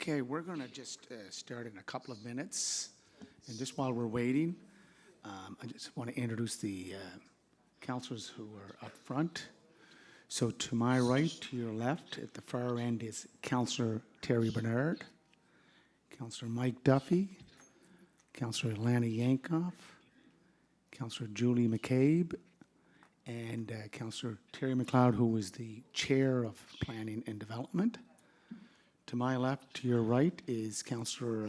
Okay, we're going to just start in a couple of minutes. And just while we're waiting, I just want to introduce the councilors who are up front. So to my right, to your left, at the far end is Councillor Terry Bernard, Councillor Mike Duffy, Councillor Lana Yankoff, Councillor Julie McCabe, and Councillor Terry McLeod, who is the Chair of Planning and Development. To my left, to your right, is Councillor,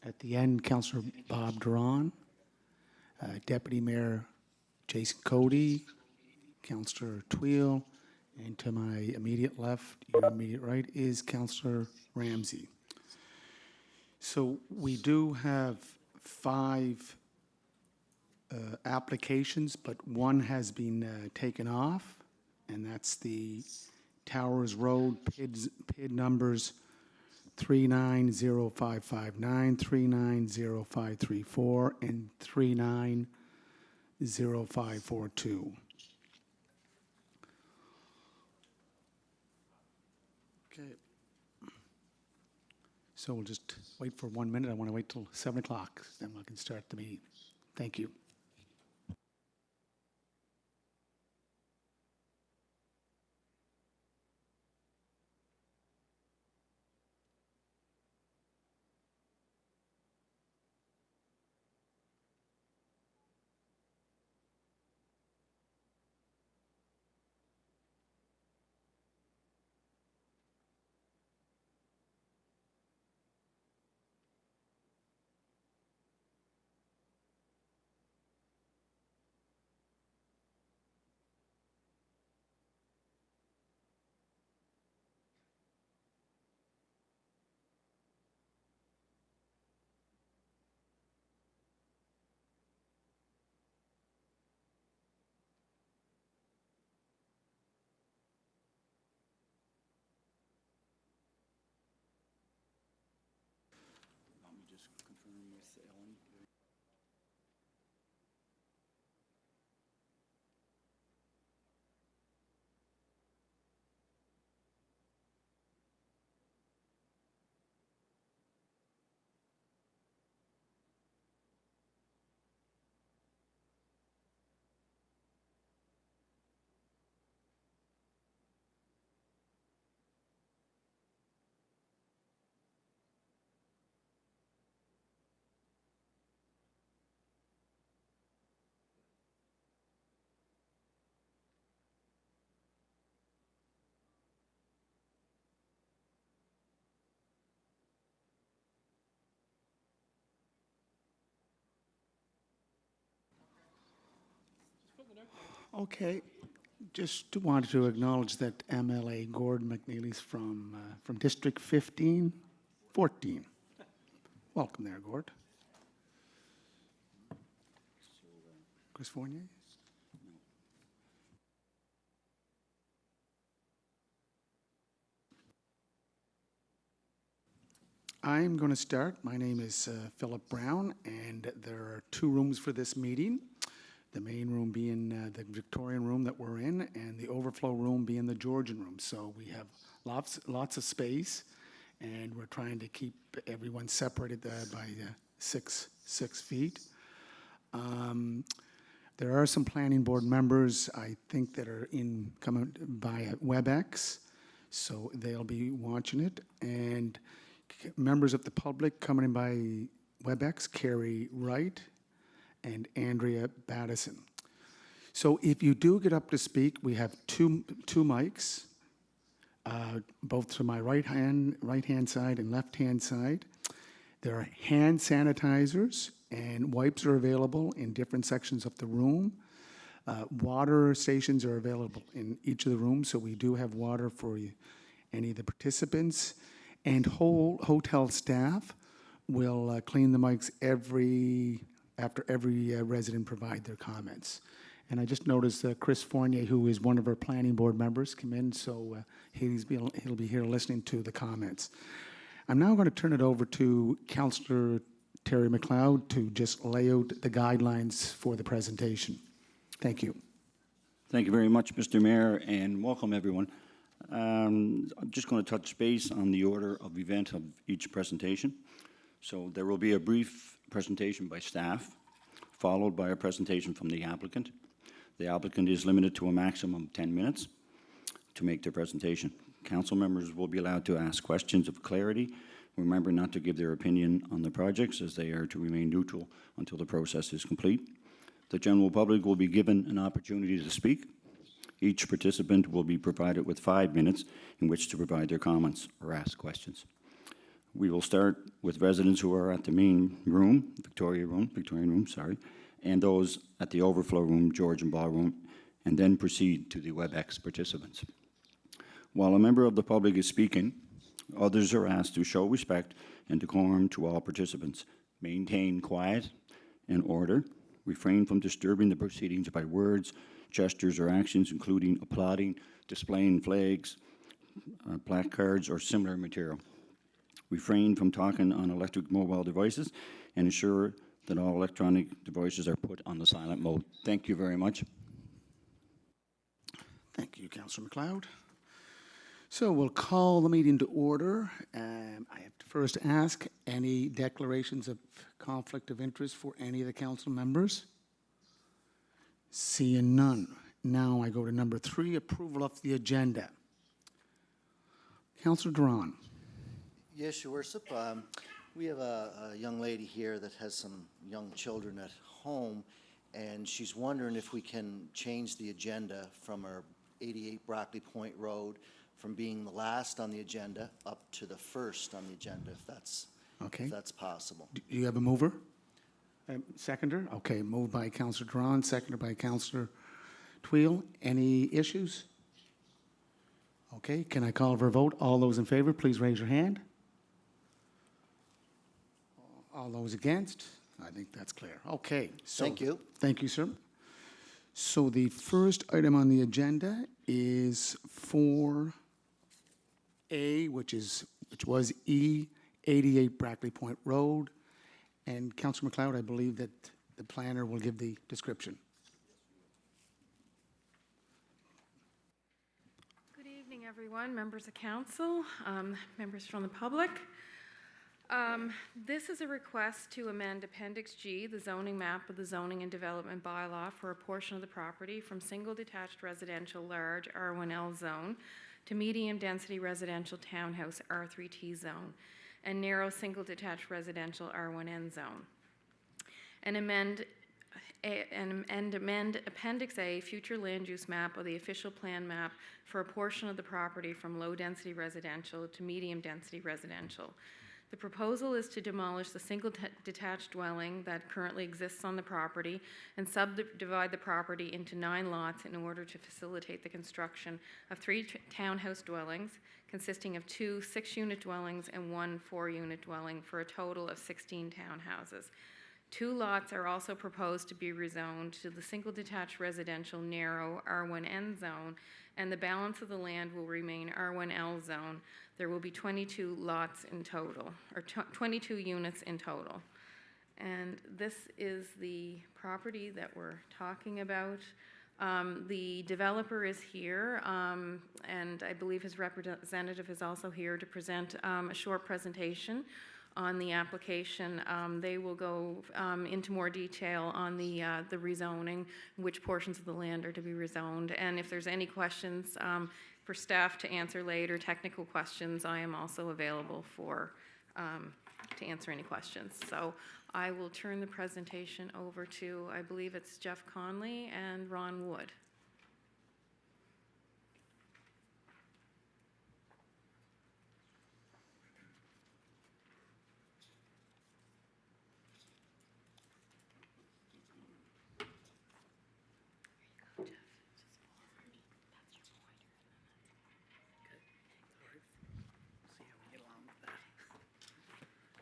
at the end, Councillor Bob Duran, Deputy Mayor Jason Cody, Councillor Tweel, and to my immediate left, your immediate right, is Councillor Ramsey. So we do have 5 applications, but one has been taken off, and that's the Towers Road PID numbers 390559, 390534, and 390542. Okay. So we'll just wait for 1 minute. I want to wait till 7 o'clock, then we can start the meeting. Thank you. Okay, just wanted to acknowledge that MLA Gordon McNeely's from District 14. Welcome there, Gord. Chris Fournier? I'm going to start. My name is Philip Brown, and there are 2 rooms for this meeting. The main room being the Victorian room that we're in, and the overflow room being the Georgian room. So we have lots of space, and we're trying to keep everyone separated by 6 feet. There are some planning board members, I think, that are coming by WebEx, so they'll be watching it. And members of the public coming in by WebEx, Carrie Wright and Andrea Battison. So if you do get up to speak, we have two mics, both to my right hand side and left hand side. There are hand sanitizers and wipes are available in different sections of the room. Water stations are available in each of the rooms, so we do have water for any of the participants. And hotel staff will clean the mics after every resident provide their comments. And I just noticed Chris Fournier, who is one of our planning board members, come in, so he'll be here listening to the comments. I'm now going to turn it over to Councillor Terry McLeod to just lay out the guidelines for the presentation. Thank you. Thank you very much, Mr. Mayor, and welcome everyone. I'm just going to touch base on the order of event of each presentation. So there will be a brief presentation by staff, followed by a presentation from the applicant. The applicant is limited to a maximum of 10 minutes to make their presentation. Council members will be allowed to ask questions of clarity. Remember not to give their opinion on the projects, as they are to remain neutral until the process is complete. The general public will be given an opportunity to speak. Each participant will be provided with 5 minutes in which to provide their comments or ask questions. We will start with residents who are at the main room, Victorian room, and those at the overflow room, Georgian ballroom, and then proceed to the WebEx participants. While a member of the public is speaking, others are asked to show respect and decorum to all participants, maintain quiet and order, refrain from disturbing the proceedings by words, gestures, or actions, including applauding, displaying flags, placards, or similar material. Refrain from talking on electric mobile devices and ensure that all electronic devices are put on the silent mode. Thank you very much. Thank you, Councillor MacLeod. So we'll call the meeting to order. I have to first ask, any declarations of conflict of interest for any of the council members? Seeing none. Now I go to number 3, approval of the agenda. Councillor Duran. Yes, Your Worship. We have a young lady here that has some young children at home, and she's wondering if we can change the agenda from our 88 Brackley Point Road from being the last on the agenda up to the first on the agenda, if that's possible. Do you have a mover? Seconder? Okay, moved by Councillor Duran, seconded by Councillor Tweel. Any issues? Okay, can I call for a vote? All those in favor, please raise your hand. All those against? I think that's clear. Okay. So, Thank you. Thank you, sir. So the first item on the agenda is 4A, which was E, 88 Brackley Point Road. And Councillor MacLeod, I believe that the planner will give the description. Good evening, everyone, members of council, members from the public. This is a request to amend Appendix G, the zoning map of the Zoning and Development Bylaw, for a portion of the property from single detached residential large R1L zone to medium density residential townhouse R3T zone and narrow single detached residential R1N zone. And amend Appendix A, future land use map, of the official plan map for a portion of the property from low density residential to medium density residential. The proposal is to demolish the single detached dwelling that currently exists on the property and subdivide the property into 9 lots in order to facilitate the construction of 3 townhouse dwellings consisting of 2 6-unit dwellings and 1 4-unit dwelling for a total of 16 townhouses. 2 lots are also proposed to be rezoned to the single detached residential narrow R1N zone, and the balance of the land will remain R1L zone. There will be 22 lots in total, or 22 units in total. And this is the property that we're talking about. The developer is here, and I believe his representative is also here to present a short presentation on the application. They will go into more detail on the rezoning, which portions of the land are to be rezoned, and if there's any questions for staff to answer later, technical questions, I am also available for to answer any questions. So I will turn the presentation over to, I believe it's Jeff Conley and Ron Wood.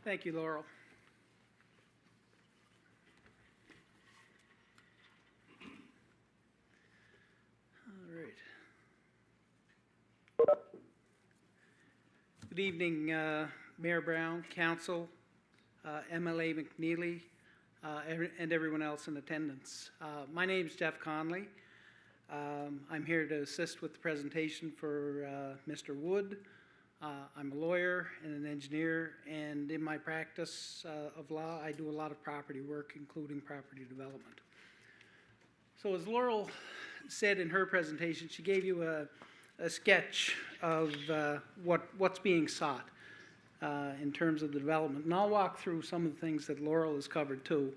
Thank you, Laurel. All right. Good evening, Mayor Brown, Council, MLA McNeely, and everyone else in attendance. My name is Jeff Conley. I'm here to assist with the presentation for Mr. Wood. I'm a lawyer and an engineer, and in my practice of law, I do a lot of property work, including property development. So as Laurel said in her presentation, she gave you a sketch of what's being sought in terms of the development. And I'll walk through some of the things that Laurel has covered too.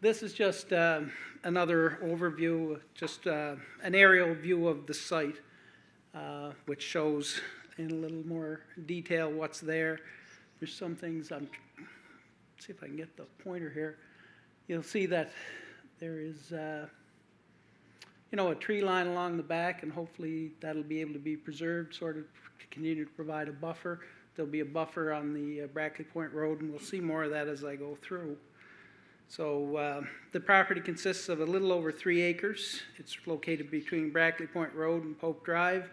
This is just another overview, just an aerial view of the site, which shows in a little more detail what's there. There's some things, let's see if I can get the pointer here. You'll see that there is a tree line along the back, and hopefully that'll be able to be preserved, sort of continue to provide a buffer. There'll be a buffer on the Brackley Point Road, and we'll see more of that as I go through. So the property consists of a little over 3 acres. It's located between Brackley Point Road and Pope Drive,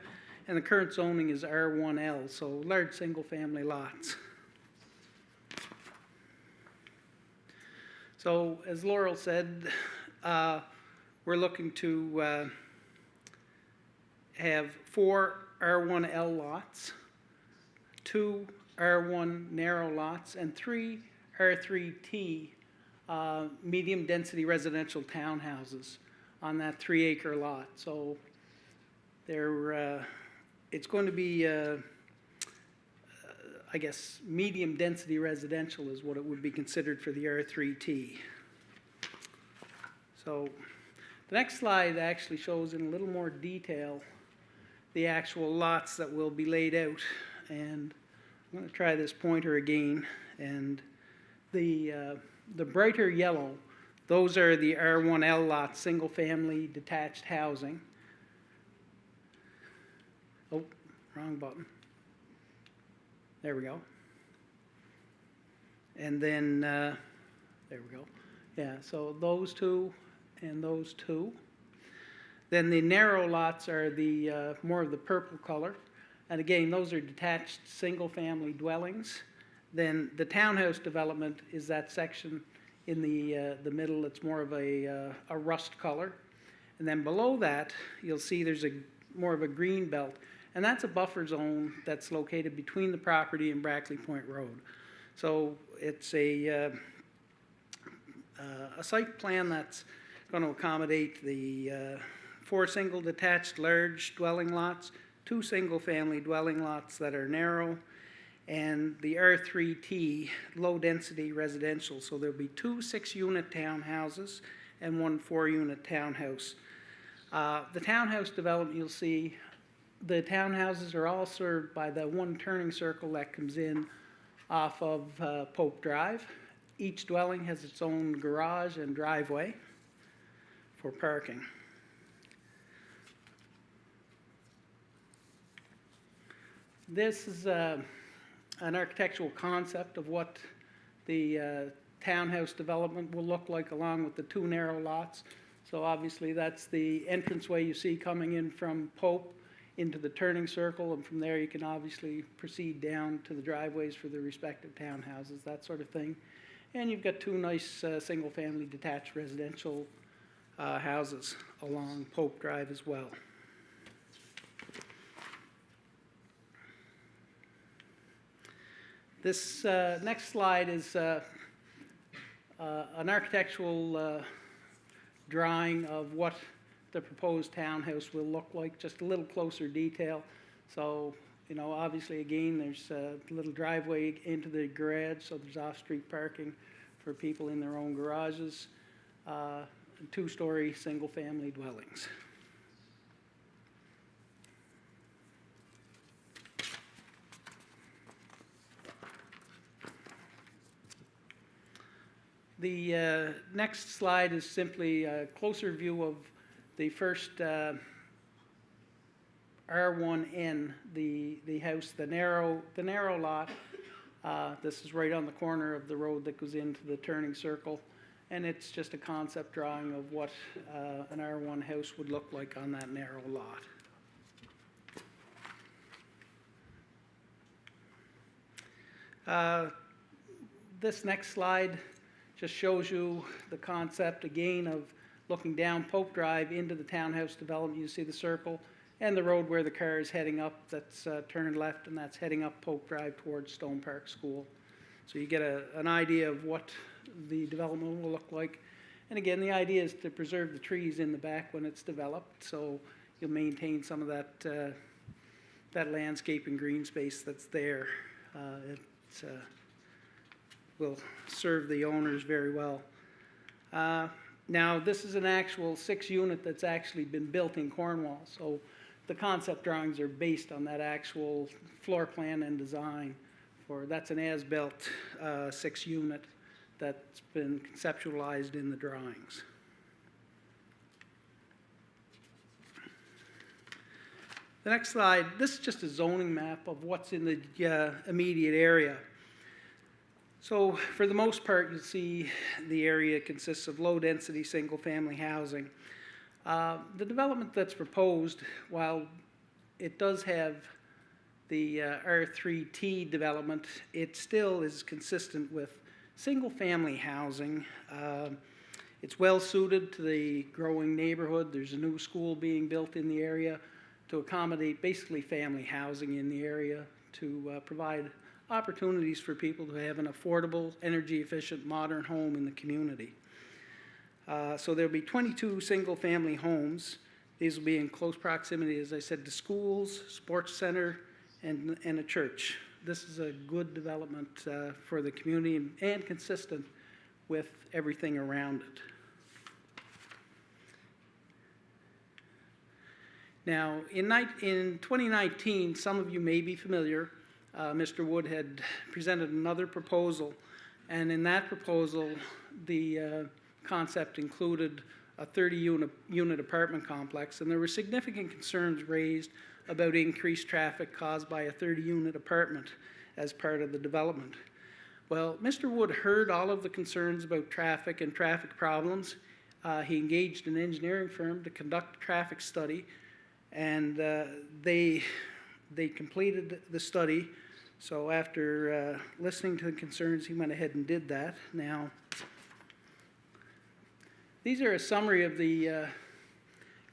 and the current zoning is R1L, so large single-family lots. So as Laurel said, we're looking to have 4 R1L lots, 2 R1 narrow lots, and 3 R3T medium-density residential townhouses on that 3-acre lot. So it's going to be, I guess, medium-density residential is what it would be considered for the R3T. So the next slide actually shows in a little more detail the actual lots that will be laid out. And I'm going to try this pointer again. And the brighter yellow, those are the R1L lots, single-family detached housing. Oh, wrong button. There we go. And then, there we go. Yeah, so those two and those two. Then the narrow lots are the more of the purple color. And again, those are detached single-family dwellings. Then the townhouse development is that section in the middle. It's more of a rust color. And then below that, you'll see there's more of a green belt. And that's a buffer zone that's located between the property and Brackley Point Road. So it's a site plan that's going to accommodate the 4 single detached large dwelling lots, 2 single-family dwelling lots that are narrow, and the R3T low-density residential. So there'll be 2 6-unit townhouses and 1 4-unit townhouse. The townhouse development, you'll see the townhouses are all served by the one turning circle that comes in off of Pope Drive. Each dwelling has its own garage and driveway for parking. This is an architectural concept of what the townhouse development will look like, along with the 2 narrow lots. So obviously that's the entranceway you see coming in from Pope into the turning circle, and from there you can obviously proceed down to the driveways for the respective townhouses, that sort of thing. And you've got 2 nice single-family detached residential houses along Pope Drive as well. This next slide is an architectural drawing of what the proposed townhouse will look like, just a little closer detail. So, obviously, again, there's a little driveway into the garage, so there's off-street parking for people in their own garages. 2-story single-family dwellings. The next slide is simply a closer view of the first R1N, the house, the narrow lot. This is right on the corner of the road that goes into the turning circle, and it's just a concept drawing of what an R1 house would look like on that narrow lot. This next slide just shows you the concept again of looking down Pope Drive into the Townhouse Development. You see the circle and the road where the car is heading up, that's turned left, and that's heading up Pope Drive towards Stone Park School. So you get an idea of what the development will look like. And again, the idea is to preserve the trees in the back when it's developed, so you'll maintain some of that, that landscape and green space that's there. It will serve the owners very well. Now, this is an actual 6-unit that's actually been built in Cornwall, so the concept drawings are based on that actual floor plan and design. That's an as-built 6-unit that's been conceptualized in the drawings. The next slide, this is just a zoning map of what's in the immediate area. So for the most part, you'll see the area consists of low-density single-family housing. The development that's proposed, while it does have the R3T development, it still is consistent with single-family housing. It's well suited to the growing neighborhood. There's a new school being built in the area to accommodate basically family housing in the area to provide opportunities for people to have an affordable, energy-efficient, modern home in the community. So there'll be 22 single-family homes. These will be in close proximity, as I said, to schools, sports center, and a church. This is a good development for the community and consistent with everything around it. Now, in 2019, some of you may be familiar, Mr. Wood had presented another proposal, and in that proposal, the concept included a 30-unit apartment complex, and there were significant concerns raised about increased traffic caused by a 30-unit apartment as part of the development. Well, Mr. Wood heard all of the concerns about traffic and traffic problems. He engaged an engineering firm to conduct a traffic study, and they completed the study. So after listening to the concerns, he went ahead and did that. Now, these are a summary of the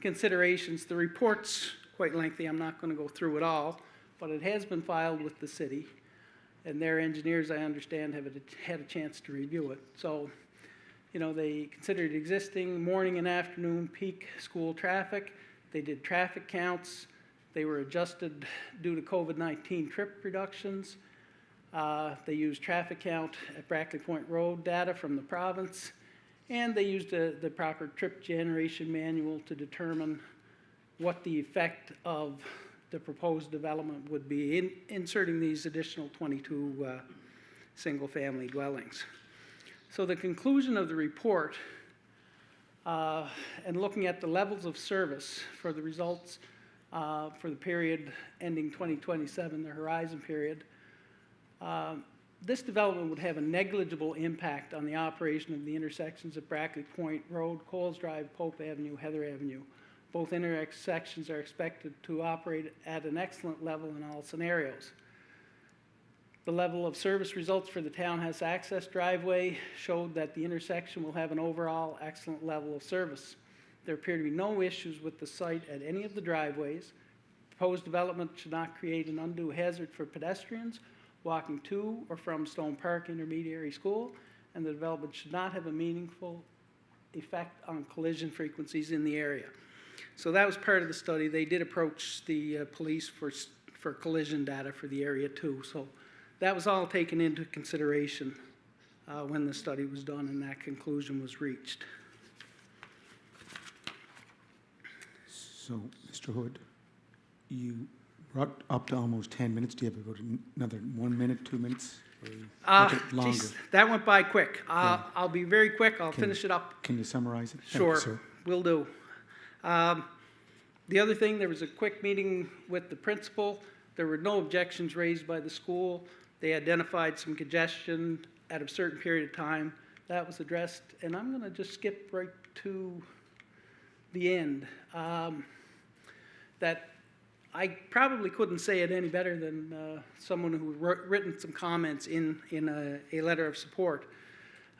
considerations. The report's quite lengthy. I'm not going to go through it all, but it has been filed with the city, and their engineers, I understand, have had a chance to review it. So, you know, they considered existing morning and afternoon peak school traffic. They did traffic counts. They were adjusted due to COVID-19 trip reductions. They used traffic count at Brackley Point Road data from the province, and they used the proper trip generation manual to determine what the effect of the proposed development would be in inserting these additional 22 single-family dwellings. So the conclusion of the report, and looking at the levels of service for the results for the period ending 2027, the horizon period, this development would have a negligible impact on the operation of the intersections of Brackley Point Road, Coles Drive, Pope Avenue, Heather Avenue. Both intersections are expected to operate at an excellent level in all scenarios. The level of service results for the townhouse access driveway showed that the intersection will have an overall excellent level of service. There appear to be no issues with the site at any of the driveways. Proposed development should not create an undue hazard for pedestrians walking to or from Stone Park Intermediary School, and the development should not have a meaningful effect on collision frequencies in the area. So that was part of the study. They did approach the police for collision data for the area too. So that was all taken into consideration when the study was done and that conclusion was reached. So, Mr. Hood, you brought up to almost 10 minutes. Do you have to go to another 1 minute, 2 minutes? Or make it longer? Geez, that went by quick. I'll be very quick. I'll finish it up. Can you summarize it? Thank you, Sure, sir. will do. The other thing, there was a quick meeting with the principal. There were no objections raised by the school. They identified some congestion at a certain period of time. That was addressed, and I'm going to just skip right to the end. That I probably couldn't say it any better than someone who written some comments in a letter of support.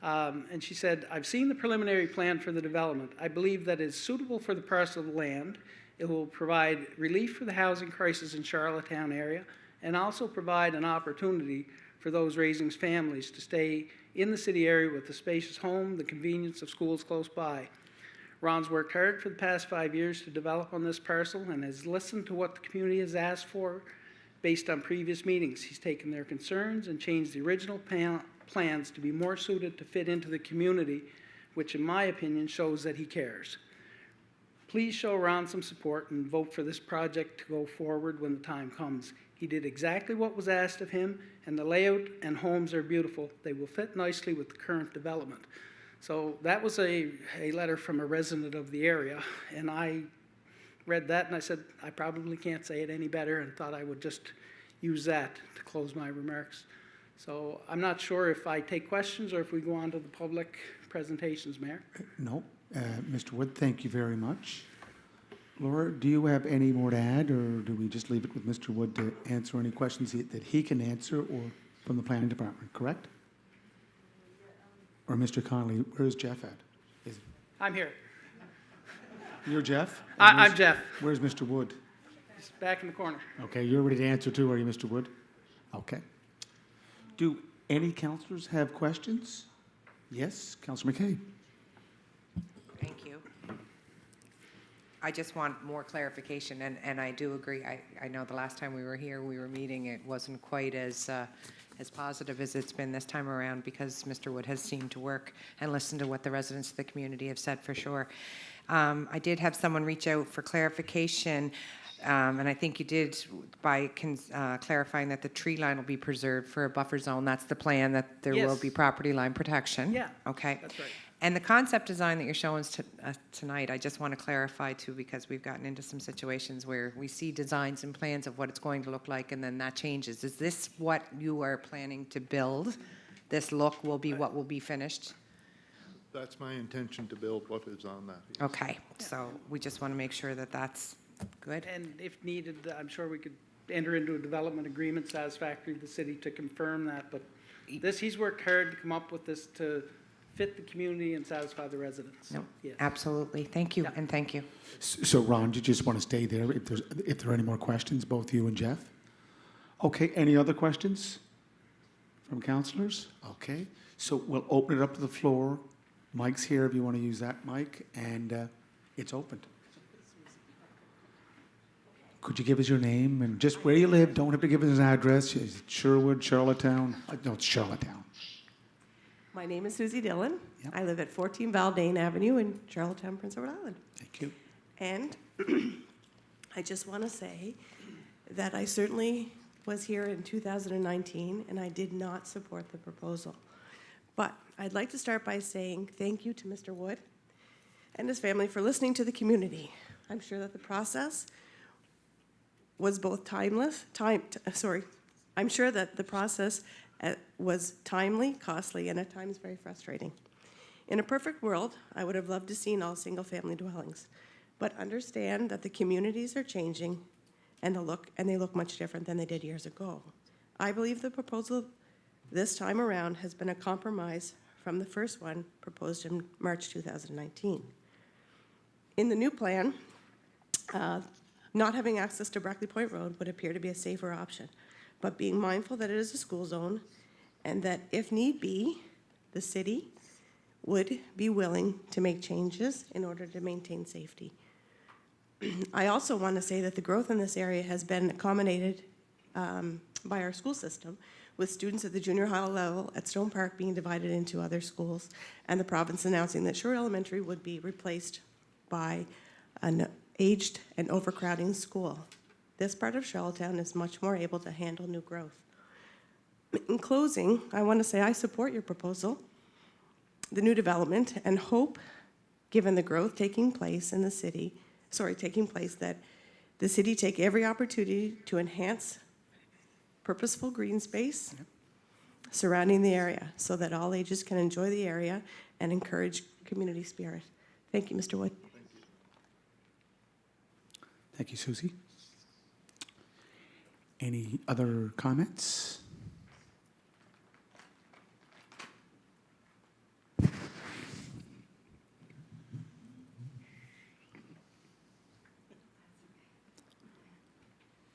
And she said, "I've seen the preliminary plan for the development. I believe that it's suitable for the parcel of land. It will provide relief for the housing crisis in Charlottetown area and also provide an opportunity for those raising families to stay in the city area with a spacious home, the convenience of schools close by. Ron's worked hard for the past 5 years to develop on this parcel and has listened to what the community has asked for based on previous meetings. He's taken their concerns and changed the original plans to be more suited to fit into the community, which in my opinion shows that he cares. Please show Ron some support and vote for this project to go forward when the time comes. He did exactly what was asked of him, and the layout and homes are beautiful. They will fit nicely with the current development." So that was a letter from a resident of the area, and I read that and I said, I probably can't say it any better, and thought I would just use that to close my remarks. So I'm not sure if I take questions or if we go on to the public presentations, Mayor. No. Mr. Wood, thank you very much. Laura, do you have any more to add, or do we just leave it with Mr. Wood to answer any questions that he can answer, or from the planning department, correct? Or Mr. Connolly, where's Jeff at? I'm here. You're Jeff? I'm Jeff. Where's Mr. Wood? He's back in the corner. Okay, you're ready to answer too, are you, Mr. Wood? Okay. Do any councillors have questions? Yes, Councillor McKay. Thank you. I just want more clarification, and I do agree. I know the last time we were here, we were meeting, it wasn't quite as positive as it's been this time around, because Mr. Wood has seemed to work and listen to what the residents of the community have said, for sure. I did have someone reach out for clarification, and I think you did by clarifying that the tree line will be preserved for a buffer zone. That's the plan, that there will Yes. be property line protection. Yeah, Okay. that's right. And the concept design that you're showing us tonight, I just want to clarify too, because we've gotten into some situations where we see designs and plans of what it's going to look like, and then that changes. Is this what you are planning to build? This look will be what will be finished? That's my intention, to build what is on that. yes. Okay, so we just want to make sure that that's good. And if needed, I'm sure we could enter into a development agreement satisfactory to the city to confirm that, but he's worked hard to come up with this to fit the community and satisfy the residents. No, Yes. absolutely. Thank you, Yeah. and thank you. So Ron, do you just want to stay there if there are any more questions, both you and Jeff? Okay, any other questions from councillors? Okay, so we'll open it up to the floor. Mike's here if you want to use that mic, and it's opened. Could you give us your name and just where you live? Don't have to give us an address. Is it Sherwood, Charlottetown? No, it's Charlottetown. My name is Susie Dillon. Yep. I live at 14 Valdane Avenue in Charlottetown, Prince Edward Island. Thank you. And I just want to say that I certainly was here in 2019, and I did not support the proposal. But I'd like to start by saying thank you to Mr. Wood and his family for listening to the community. I'm sure that the process was both I'm sure that the process was timely, costly, and at times very frustrating. In a perfect world, I would have loved to seen all single-family dwellings, but understand that the communities are changing and they look much different than they did years ago. I believe the proposal this time around has been a compromise from the first one proposed in March 2019. In the new plan, not having access to Brackley Point Road would appear to be a safer option, but being mindful that it is a school zone and that if need be, the city would be willing to make changes in order to maintain safety. I also want to say that the growth in this area has been accommodated by our school system, with students at the junior high level at Stone Park being divided into other schools, and the province announcing that Shore Elementary would be replaced by an aged and overcrowding school. This part of Charlottetown is much more able to handle new growth. In closing, I want to say I support your proposal, the new development, and hope, given the growth taking place in the city, that the city take every opportunity to enhance purposeful green space surrounding the area so that all ages can enjoy the area and encourage community spirit. Thank you, Mr. Wood. Thank you, Susie. Any other comments?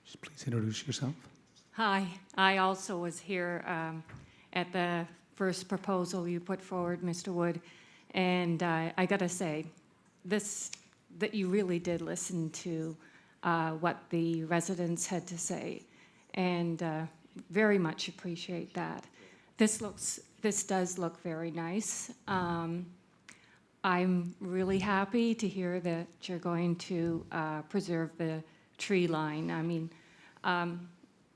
Just please introduce yourself. Hi, I also was here at the first proposal you put forward, Mr. Wood, and I gotta say, that you really did listen to what the residents had to say, and very much appreciate that. This does look very nice. I'm really happy to hear that you're going to preserve the tree line. I mean,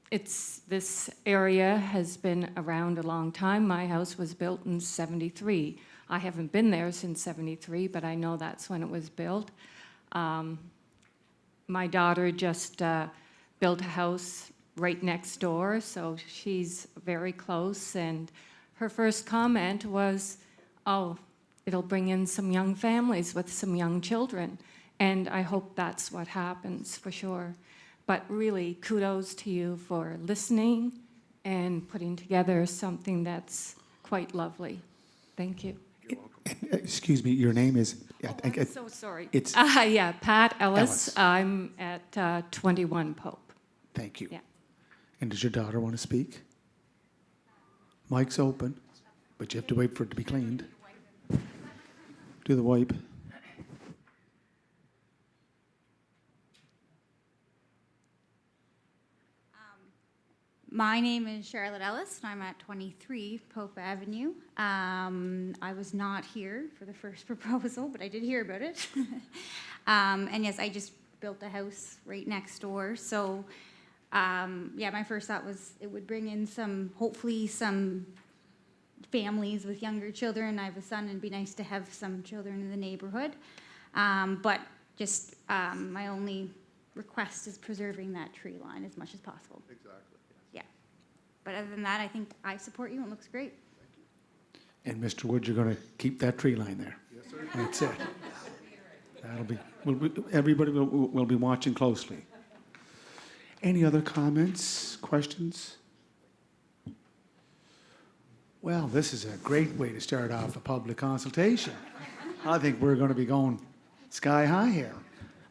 this area has been around a long time. My house was built in '73. I haven't been there since '73, but I know that's when it was built. My daughter just built a house right next door, so she's very close, and her first comment was, oh, it'll bring in some young families with some young children, and I hope that's what happens for sure. But really, kudos to you for listening and putting together something that's quite lovely. Thank you. Excuse me, your name is? I'm so sorry. It's- Yeah, Pat Ellis. Ellis. I'm at 21 Pope. Thank you. Yeah. And does your daughter want to speak? Mic's open, but you have to wait for it to be cleaned. Do the wipe. My name is Charlotte Ellis, and I'm at 23 Pope Avenue. I was not here for the first proposal, but I did hear about it. And yes, I just built a house right next door. So, yeah, my first thought was it would bring in hopefully some families with younger children. I have a son, and it'd be nice to have some children in the neighborhood. But just my only request is preserving that tree line as much as possible. Exactly. Yeah. But other than that, I think I support you, and it looks great. And Mr. Wood, you're going to keep that tree line there. Yes, sir. That's it. That'll be, everybody will be watching closely. Any other comments, questions? Well, this is a great way to start off a public consultation. I think we're going to be going sky high here.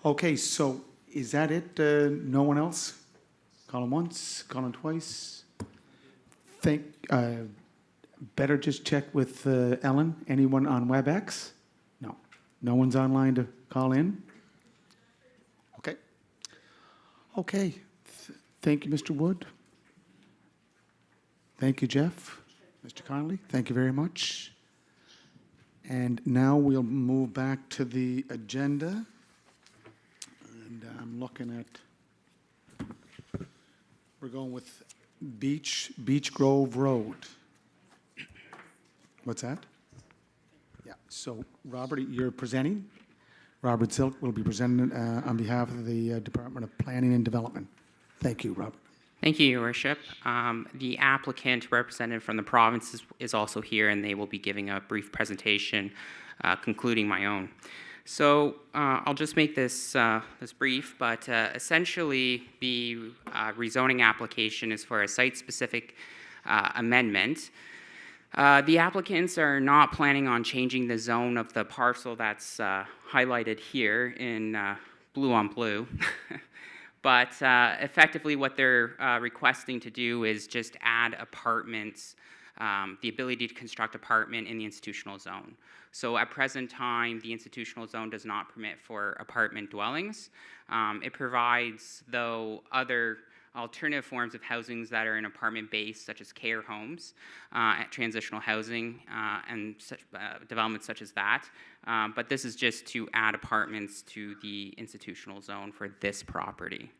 Okay, so is that it? No one else? Calling once, calling twice. Better just check with Ellen. Anyone on WebEx? No. No one's online to call in? Okay. Okay. Thank you, Mr. Wood. Thank you, Jeff. Mr. Connolly, thank you very much. And now we'll move back to the agenda. And I'm looking at, we're going with Beach Grove Road. What's that? Yeah, so Robert, you're presenting. Robert Silk will be presenting on behalf of the Department of Planning and Development. Thank you, Robert. Thank you, Your Worship. The applicant representative from the province is also here, and they will be giving a brief presentation, concluding my own. So I'll just make this brief, but essentially the rezoning application is for a site-specific amendment. The applicants are not planning on changing the zone of the parcel that's highlighted here in blue on blue. But effectively what they're requesting to do is just add apartments, the ability to construct apartment in the institutional zone. So at present time, the institutional zone does not permit for apartment dwellings. It provides, though, other alternative forms of housings that are in apartment-based, such as care homes, transitional housing, and developments such as that. But this is just to add apartments to the institutional zone for this property.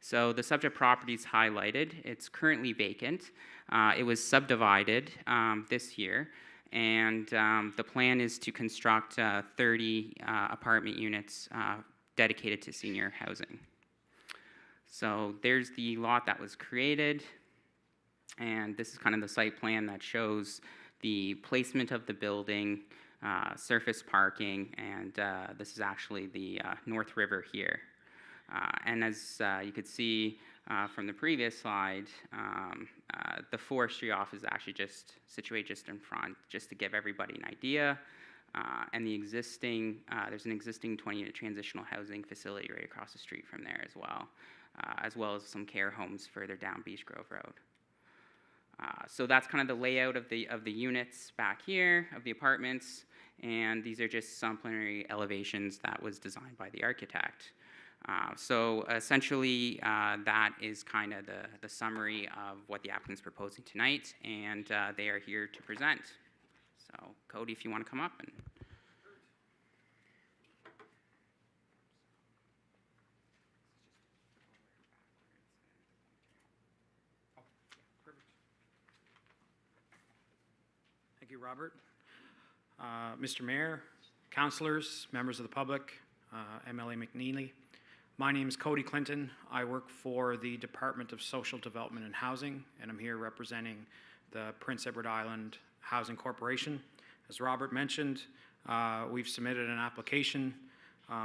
So the subject property is highlighted. It's currently vacant. It was subdivided this year, and the plan is to construct 30 apartment units dedicated to senior housing. So there's the lot that was created, and this is kind of the site plan that shows the placement of the building, surface parking, and this is actually the North River here. And as you could see from the previous slide, the forestry office is actually just situated just in front, just to give everybody an idea. And the existing, there's an existing 20-unit transitional housing facility right across the street from there as well. as well as some care homes further down Beach Grove Road. So that's kind of the layout of the units back here, of the apartments, and these are just some preliminary elevations that was designed by the architect. So essentially, that is kind of the summary of what the applicant's proposing tonight, and they are here to present. So Cody, if you want to come up. And Thank you, Robert. Mr. Mayor, councilors, members of the public, MLA McNeely. My name is Cody Clinton. I work for the Department of Social Development and Housing, and I'm here representing the Prince Edward Island Housing Corporation. As Robert mentioned, we've submitted an application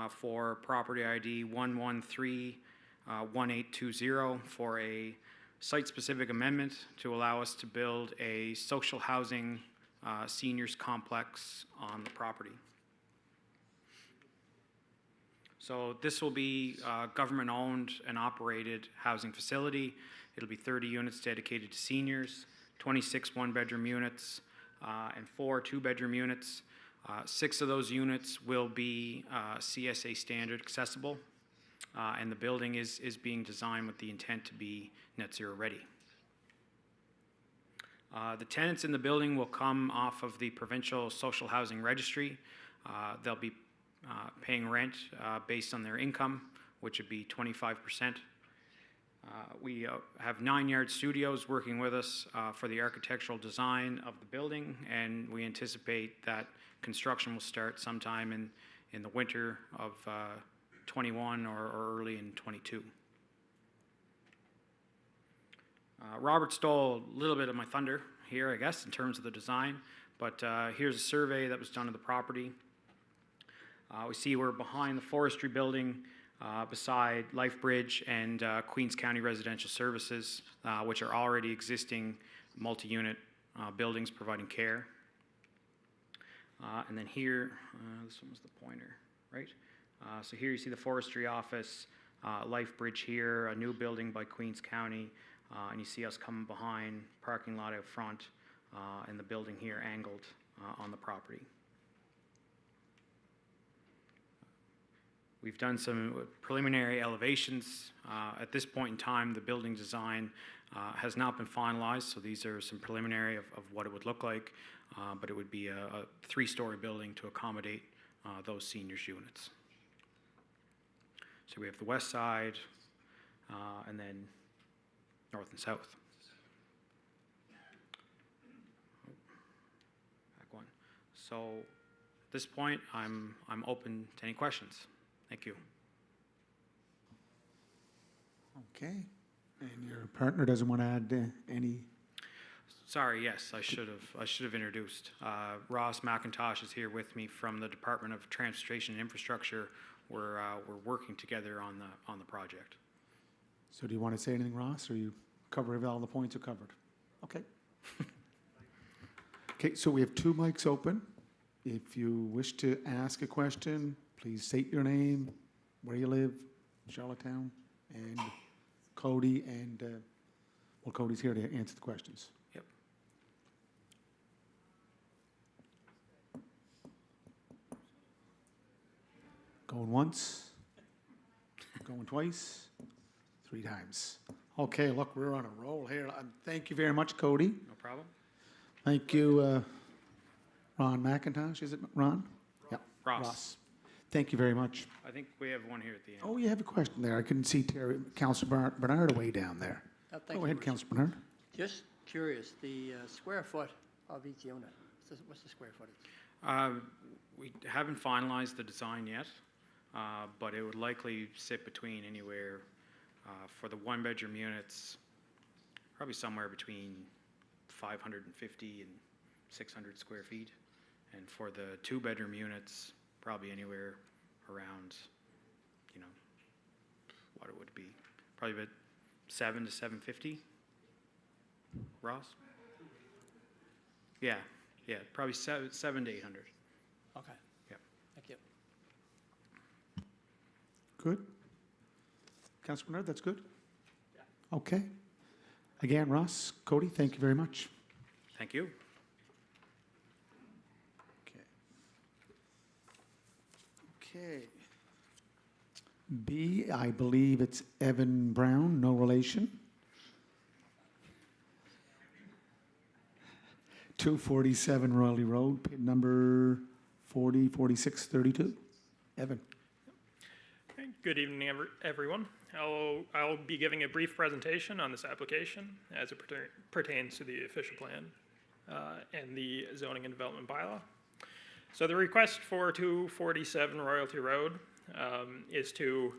for property ID 1131820 for a site-specific amendment to allow us to build a social housing seniors complex on the property. So this will be a government-owned and operated housing facility. It'll be 30 units dedicated to seniors, 26 one-bedroom units, and 4 two-bedroom units. 6 of those units will be CSA standard accessible, and the building is being designed with the intent to be net zero ready. The tenants in the building will come off of the Provincial Social Housing Registry. They'll be paying rent based on their income, which would be 25%. We have 9 Yard Studios working with us for the architectural design of the building, and we anticipate that construction will start sometime in the winter of 21 or early in 22. Robert stole a little bit of my thunder here, I guess, in terms of the design, but here's a survey that was done of the property. We see we're behind the forestry building, beside Lifebridge and Queens County Residential Services, which are already existing multi-unit buildings providing care. And then here, this one was the pointer, right? So here you see the forestry office, Lifebridge here, a new building by Queens County, and you see us coming behind, parking lot out front, and the building here angled on the property. We've done some preliminary elevations. At this point in time, the building design has not been finalized, so these are some preliminary of what it would look like, but it would be a 3-story building to accommodate those seniors units. So we have the west side, and then north and south. Back one. So at this point, I'm open to any questions. Thank you. Okay. And your partner doesn't want to add any? Sorry, yes, I should have introduced. Ross McIntosh is here with me from the Department of Transportation and Infrastructure. We're working together on the project. So do you want to say anything, Ross, or you cover if all the points are covered? Okay. Okay, so we have 2 mics open. If you wish to ask a question, please state your name, where you live, Charlottetown, and Cody, and, well, Cody's here to answer the questions. Yep. Going once, going twice, 3 times. Okay, look, we're on a roll here. Thank you very much, Cody. No problem. Thank you, Ron McIntosh, is it Ron? Yeah. Ross. Thank you very much. I think we have one here at the end. Oh, you have a question there. I couldn't see Terry, Councillor Bernard way down there. Thank Go you, ahead, Councillor Bernard. Just curious, the square foot of each unit, what's the square footage? We haven't finalized the design yet, but it would likely sit between anywhere, for the 1-bedroom units, probably somewhere between 550 and 600 square feet. And for the 2-bedroom units, probably anywhere around, what it would be, probably about 700 to 750. Ross? Yeah, probably 700 to 800. Okay. Yep. Thank you. Good. Councilor Bernard, that's good? Okay. Again, Ross, Cody, thank you very much. Thank you. Okay. B, I believe it's Evan Brown, no relation. 247 Royalty Road, PIN number 404632. Evan. Good evening, everyone. I'll be giving a brief presentation on this application as it pertains to the official plan and the zoning and development bylaw. So the request for 247 Royalty Road is to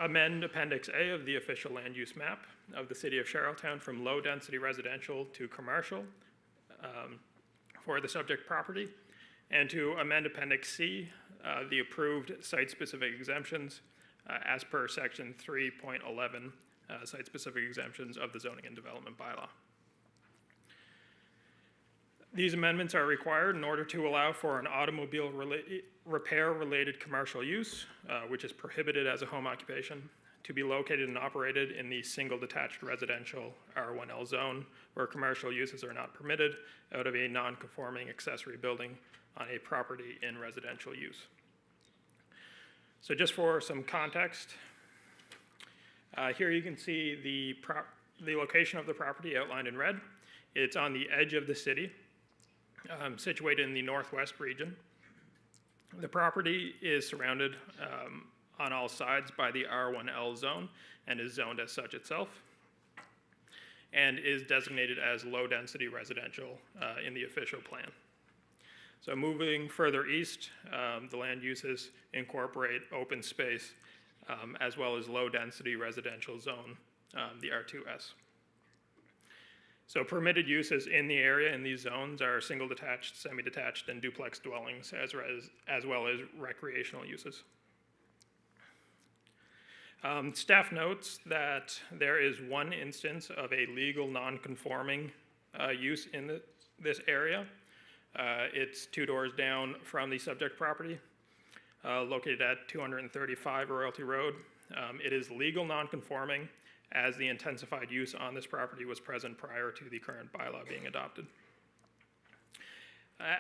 amend Appendix A of the official land use map of the city of Charlottetown from low-density residential to commercial for the subject property, and to amend Appendix C, the approved site-specific exemptions as per Section 3.11, site-specific exemptions of the zoning and development bylaw. These amendments are required in order to allow for an automobile repair-related commercial use, which is prohibited as a home occupation, to be located and operated in the single detached residential R1L zone, where commercial uses are not permitted out of a non-conforming accessory building on a property in residential use. So just for some context, here you can see the location of the property outlined in red. It's on the edge of the city, situated in the northwest region. The property is surrounded on all sides by the R1L zone and is zoned as such itself, and is designated as low-density residential in the official plan. So moving further east, the land uses incorporate open space as well as low-density residential zone, the R2S. So permitted uses in the area in these zones are single detached, semi-detached, and duplex dwellings, as well as recreational uses. Staff notes that there is one instance of a legal non-conforming use in this area. It's 2 doors down from the subject property, located at 235 Royalty Road. It is legal non-conforming, as the intensified use on this property was present prior to the current bylaw being adopted.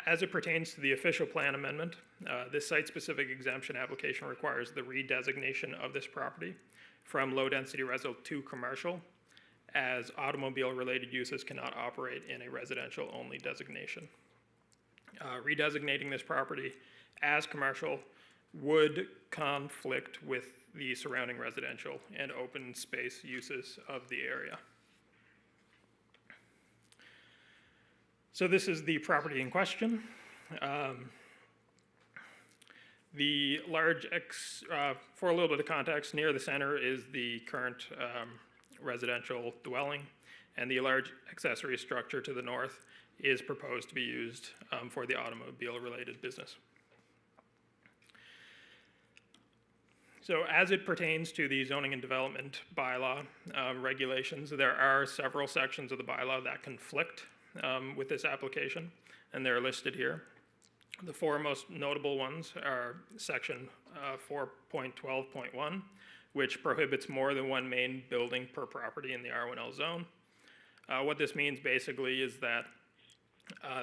As it pertains to the official plan amendment, this site-specific exemption application requires the redesignation of this property from low-density residential to commercial, as automobile-related uses cannot operate in a residential-only designation. Redesignating this property as commercial would conflict with the surrounding residential and open space uses of the area. So this is the property in question. The large, for a little bit of context, near the center is the current residential dwelling, and the large accessory structure to the north is proposed to be used for the automobile-related business. So as it pertains to the zoning and development bylaw regulations, there are several sections of the bylaw that conflict with this application, and they're listed here. The 4 most notable ones are section 4.12.1, which prohibits more than 1 main building per property in the R1L zone. What this means basically is that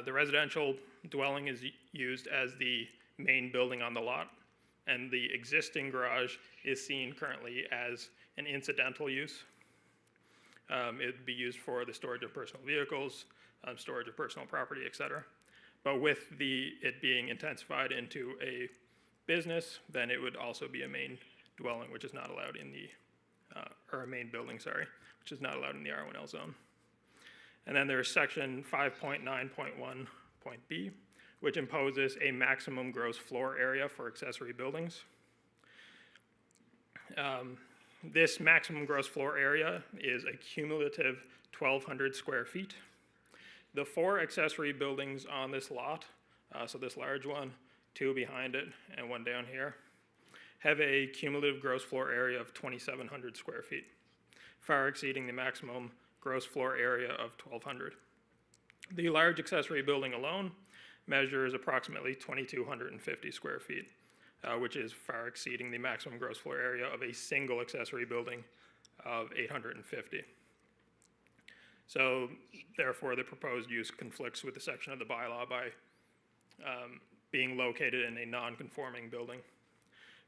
the residential dwelling is used as the main building on the lot, and the existing garage is seen currently as an incidental use. It would be used for the storage of personal vehicles, storage of personal property, etc. But with it being intensified into a business, then it would also be a main dwelling, which is not allowed in the, or a main building, sorry, which is not allowed in the R1L zone. And then there's section 5.9.1.b, which imposes a maximum gross floor area for accessory buildings. This maximum gross floor area is a cumulative 1,200 square feet. The 4 accessory buildings on this lot, so this large one, 2 behind it, and 1 down here, have a cumulative gross floor area of 2,700 square feet, far exceeding the maximum gross floor area of 1,200. The large accessory building alone measures approximately 2,250 square feet, which is far exceeding the maximum gross floor area of a single accessory building of 850. So therefore, the proposed use conflicts with the section of the bylaw by being located in a non-conforming building.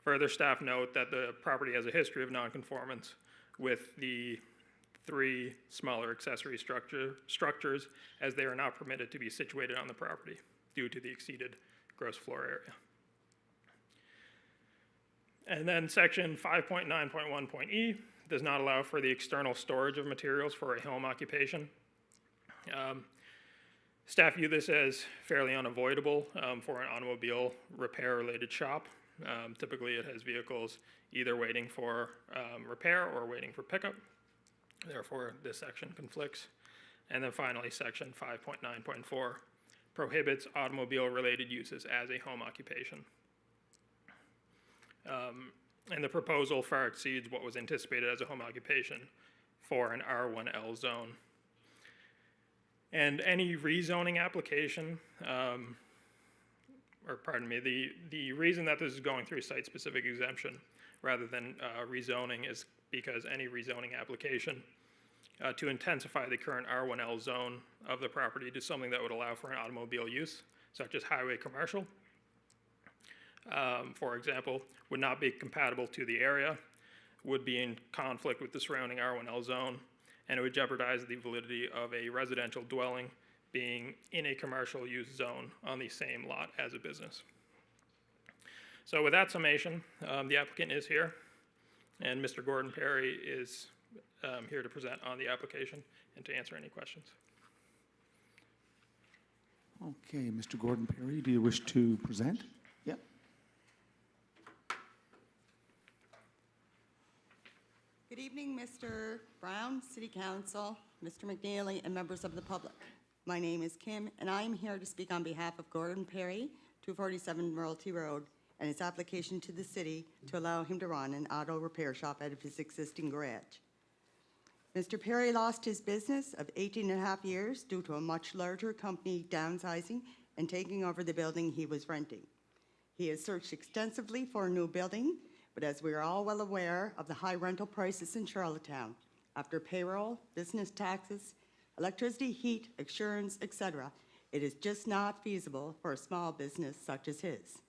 Further, staff note that the property has a history of non-conformance with the 3 smaller accessory structures, as they are not permitted to be situated on the property due to the exceeded gross floor area. And then section 5.9.1.e does not allow for the external storage of materials for a home occupation. Staff view this as fairly unavoidable for an automobile repair-related shop. Typically, it has vehicles either waiting for repair or waiting for pickup. Therefore, this section conflicts. And then finally, section 5.9.4 prohibits automobile-related uses as a home occupation. And the proposal far exceeds what was anticipated as a home occupation for an R1L zone. And any rezoning application, or pardon me, the reason that this is going through site-specific exemption rather than rezoning is because any rezoning application to intensify the current R1L zone of the property to something that would allow for an automobile use, such as highway commercial, for example, would not be compatible to the area, would be in conflict with the surrounding R1L zone, and it would jeopardize the validity of a residential dwelling being in a commercial use zone on the same lot as a business. So with that summation, the applicant is here, and Mr. Gordon Perry is here to present on the application and to answer any questions. Okay, Mr. Gordon Perry, do you wish to present? Yep. Good evening, Mr. Brown, City Council, Mr. McNeely, and members of the public. My name is Kim, and I am here to speak on behalf of Gordon Perry, 247 Royalty Road, and his application to the city to allow him to run an auto repair shop out of his existing garage. Mr. Perry lost his business of 18.5 years due to a much larger company downsizing and taking over the building he was renting. He has searched extensively for a new building, but as we are all well aware of the high rental prices in Charlottetown, after payroll, business taxes, electricity, heat, insurance, etc., it is just not feasible for a small business such as his.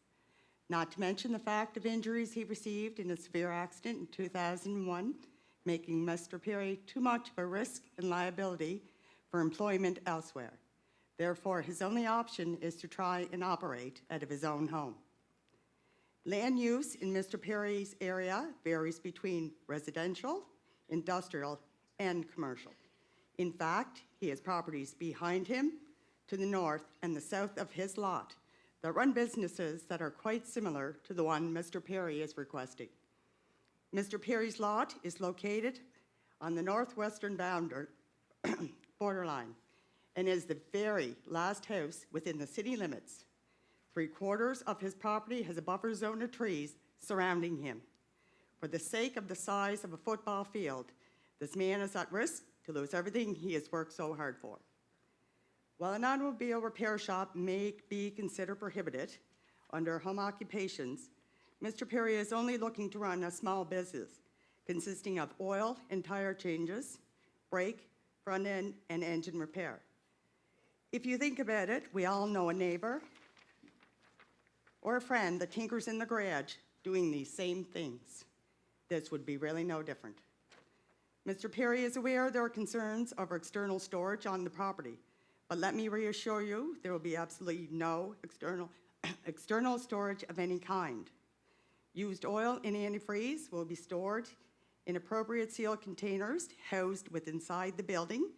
Not to mention the fact of injuries he received in a severe accident in 2001, making Mr. Perry too much of a risk and liability for employment elsewhere. Therefore, his only option is to try and operate out of his own home. Land use in Mr. Perry's area varies between residential, industrial, and commercial. In fact, he has properties behind him, to the north and the south of his lot that run businesses that are quite similar to the one Mr. Perry is requesting. Mr. Perry's lot is located on the northwestern borderline and is the very last house within the city limits. 3/4 of his property has a buffer zone of trees surrounding him. For the sake of the size of a football field, this man is at risk to lose everything he has worked so hard for. While an automobile repair shop may be considered prohibited under home occupations, Mr. Perry is only looking to run a small business consisting of oil and tire changes, brake, front end, and engine repair. If you think about it, we all know a neighbor or a friend that tinkers in the garage doing these same things. This would be really no different. Mr. Perry is aware there are concerns over external storage on the property, but let me reassure you, there will be absolutely no external storage of any kind. Used oil and antifreeze will be stored in appropriate sealed containers housed inside the building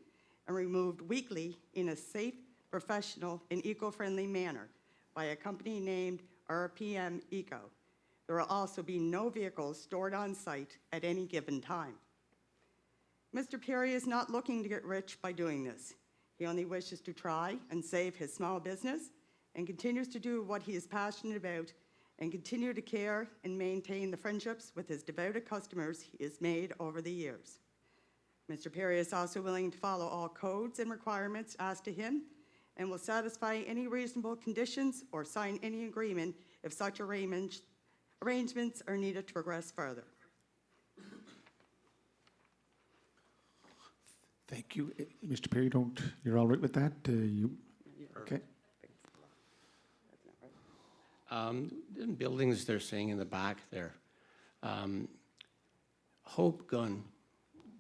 and removed weekly in a safe, professional, and eco-friendly manner by a company named RPM Eco. There will also be no vehicles stored on site at any given time. Mr. Perry is not looking to get rich by doing this. He only wishes to try and save his small business and continues to do what he is passionate about and continue to care and maintain the friendships with his devoted customers he has made over the years. Mr. Perry is also willing to follow all codes and requirements asked to him and will satisfy any reasonable conditions or sign any agreement if such arrangements arrangements are needed to progress further. Thank you. Mr. Perry, you're all right with that? Okay. The buildings they're saying in the back there. Hope Gun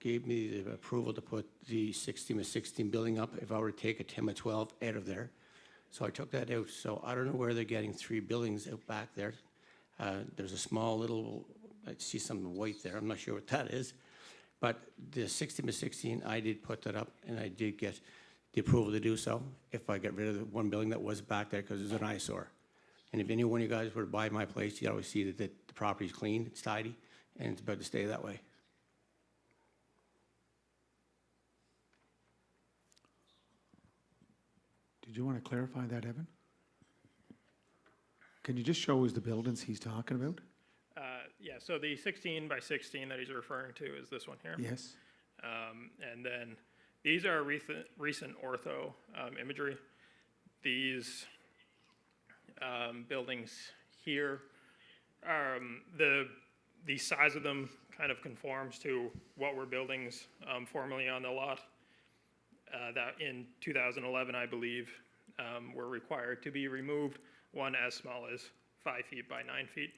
gave me the approval to put the 16 by 16 building up if I were to take a 10 by 12 out of there. So I took that out. So I don't know where they're getting 3 buildings out back there. There's a small little, I see some white there. I'm not sure what that is. But the 16 by 16, I did put that up, and I did get the approval to do so if I get rid of the one building that was back there because it was an eyesore. And if any one of you guys were to buy my place, you'd always see that the property's clean, it's tidy, and it's about to stay that way. Did you want to clarify that, Evan? Can you just show us the buildings he's talking about? Yeah, so the 16 by 16 that he's referring to is this one here. Yes. And then these are recent ortho imagery. These buildings here, the size of them kind of conforms to what were buildings formerly on the lot that in 2011, I believe, were required to be removed, one as small as 5 feet by 9 feet.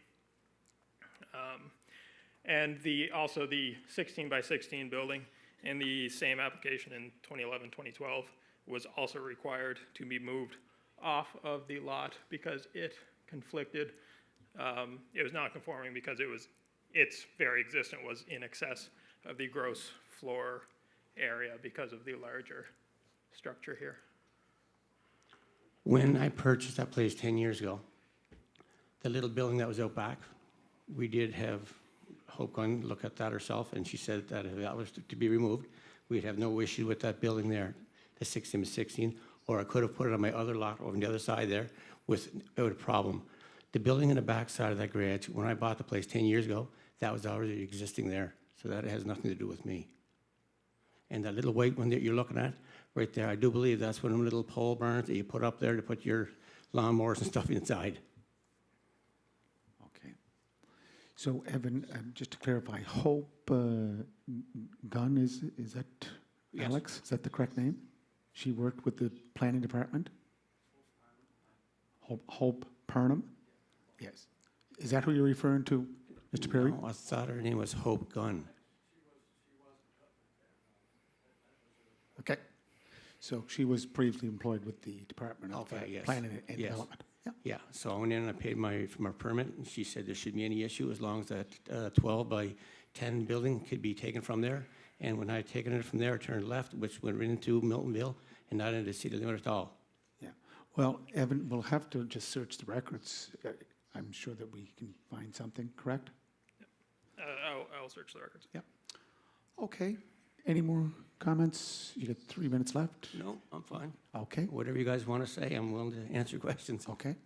And also the 16 by 16 building in the same application in 2011, 2012 was also required to be moved off of the lot because it conflicted. It was not conforming because its very existence was in excess of the gross floor area because of the larger structure here. When I purchased that place 10 years ago, the little building that was out back, we did have Hope Gunn look at that herself, and she said that if that was to be removed, we'd have no issue with that building there, the 16 by 16, or I could have put it on my other lot over on the other side there without a problem. The building in the back side of that garage, when I bought the place 10 years ago, that was already existing there, so that has nothing to do with me. And that little white one that you're looking at right there, I do believe that's one of them little pole barns that you put up there to put your lawnmowers and stuff inside. Okay. So Evan, just to clarify, Hope Gunn, is that Yes. Alex? Is that the correct name? She worked with the planning department? Hope Purnham? Yes. Is that who you're referring to, Mr. Perry? No, I thought her name was Hope Gunn. Okay. So she was previously employed with the Department of Yes. Planning and Yes. Development. Yeah. Yeah, so I went in and I paid for my permit, and she said there shouldn't be any issue as long as that 12 by 10 building could be taken from there. And when I had taken it from there, I turned left, which went right into Miltonville, and not into the city limit at all. Yeah. Well, Evan, we'll have to just search the records. I'm sure that we can find something, correct? I'll search the records. Yeah. Okay. Any more comments? You got 3 minutes left. No, I'm fine. Okay. Whatever you guys want to say, I'm willing to answer questions. Okay.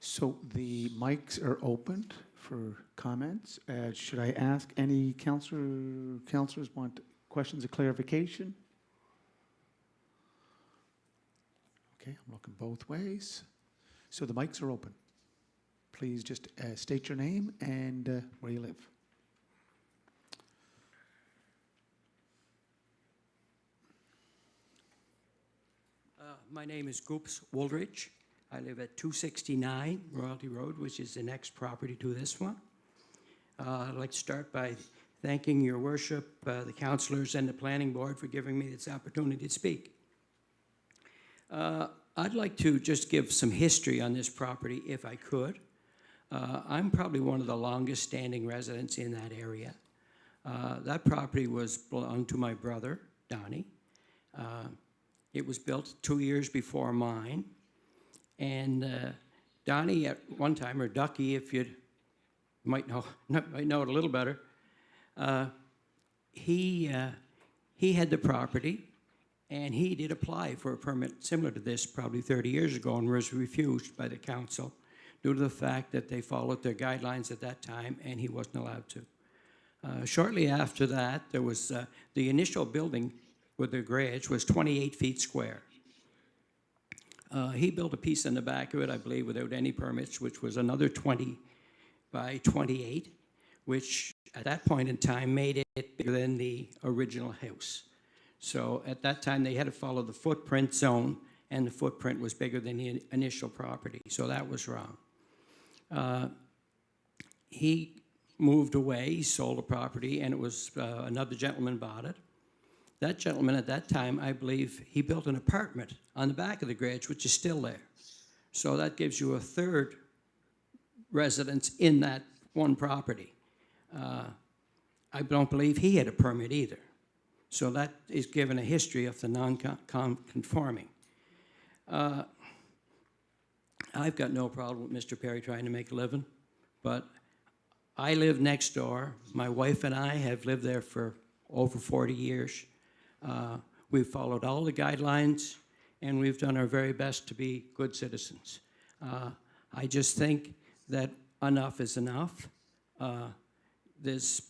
So the mics are opened for comments. Should I ask any councillors want questions of clarification? Okay, I'm looking both ways. So the mics are open. Please just state your name and where you live. My name is Goops Woolridge. I live at 269 Royalty Road, which is the next property to this one. I'd like to start by thanking your worship, the councillors and the planning board for giving me this opportunity to speak. I'd like to just give some history on this property if I could. I'm probably one of the longest standing residents in that area. That property belonged to my brother, Donnie. It was built 2 years before mine. And Donnie at one time, or Ducky, if you might know it a little better, he had the property, and he did apply for a permit similar to this probably 30 years ago and was refused by the council due to the fact that they followed their guidelines at that time and he wasn't allowed to. Shortly after that, there was the initial building with the garage was 28 feet square. He built a piece in the back of it, I believe, without any permits, which was another 20 by 28, which at that point in time made it bigger than the original house. So at that time, they had to follow the footprint zone, and the footprint was bigger than the initial property, so that was wrong. He moved away, he sold the property, and it was another gentleman bought it. That gentleman at that time, I believe, he built an apartment on the back of the garage, which is still there. So that gives you a third residence in that one property. I don't believe he had a permit either. So that is given a history of the non-conforming. I've got no problem with Mr. Perry trying to make a living, but I live next door. My wife and I have lived there for over 40 years. We've followed all the guidelines, and we've done our very best to be good citizens. I just think that enough is enough. As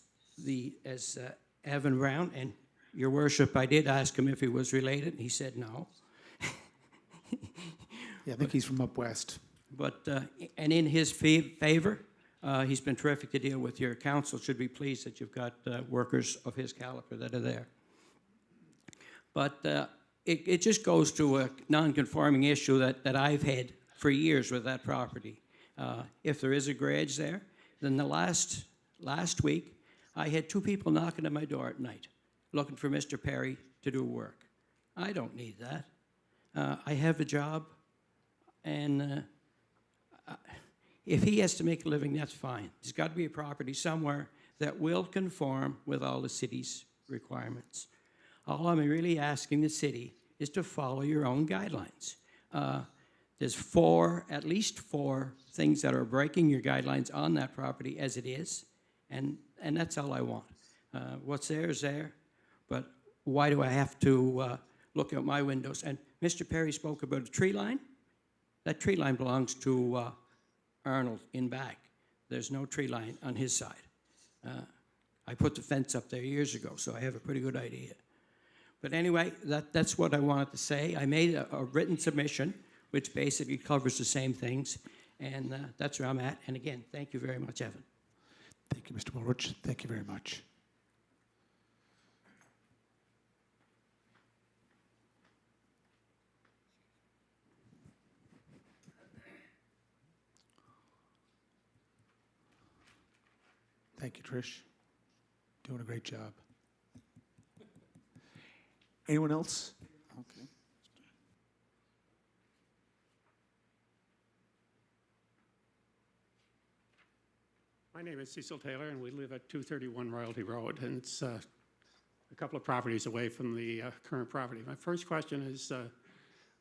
Evan Brown, and Your Worship, I did ask him if he was related, and he said no. Yeah, I think he's from up west. But, and in his favor, he's been terrific to deal with. Your council should be pleased that you've got workers of his caliber that are there. But it just goes to a non-conforming issue that I've had for years with that property. If there is a garage there, then the last week, I had 2 people knocking at my door at night, looking for Mr. Perry to do work. I don't need that. I have a job, and if he has to make a living, that's fine. There's got to be a property somewhere that will conform with all the city's requirements. All I'm really asking the city is to follow your own guidelines. There's at least four things that are breaking your guidelines on that property as it is, and that's all I want. What's there is there, but why do I have to look out my windows? And Mr. Perry spoke about a tree line. That tree line belongs to Arnold in back. There's no tree line on his side. I put the fence up there years ago, so I have a pretty good idea. But anyway, that's what I wanted to say. I made a written submission, which basically covers the same things, and that's where I'm at. And again, thank you very much, Evan. Thank you, Mr. Woolrich. Thank you very much. Thank you, Trish. Doing a great job. Anyone else? Okay. My name is Cecil Taylor, and we live at 231 Royalty Road, and it's a couple of properties away from the current property. My first question is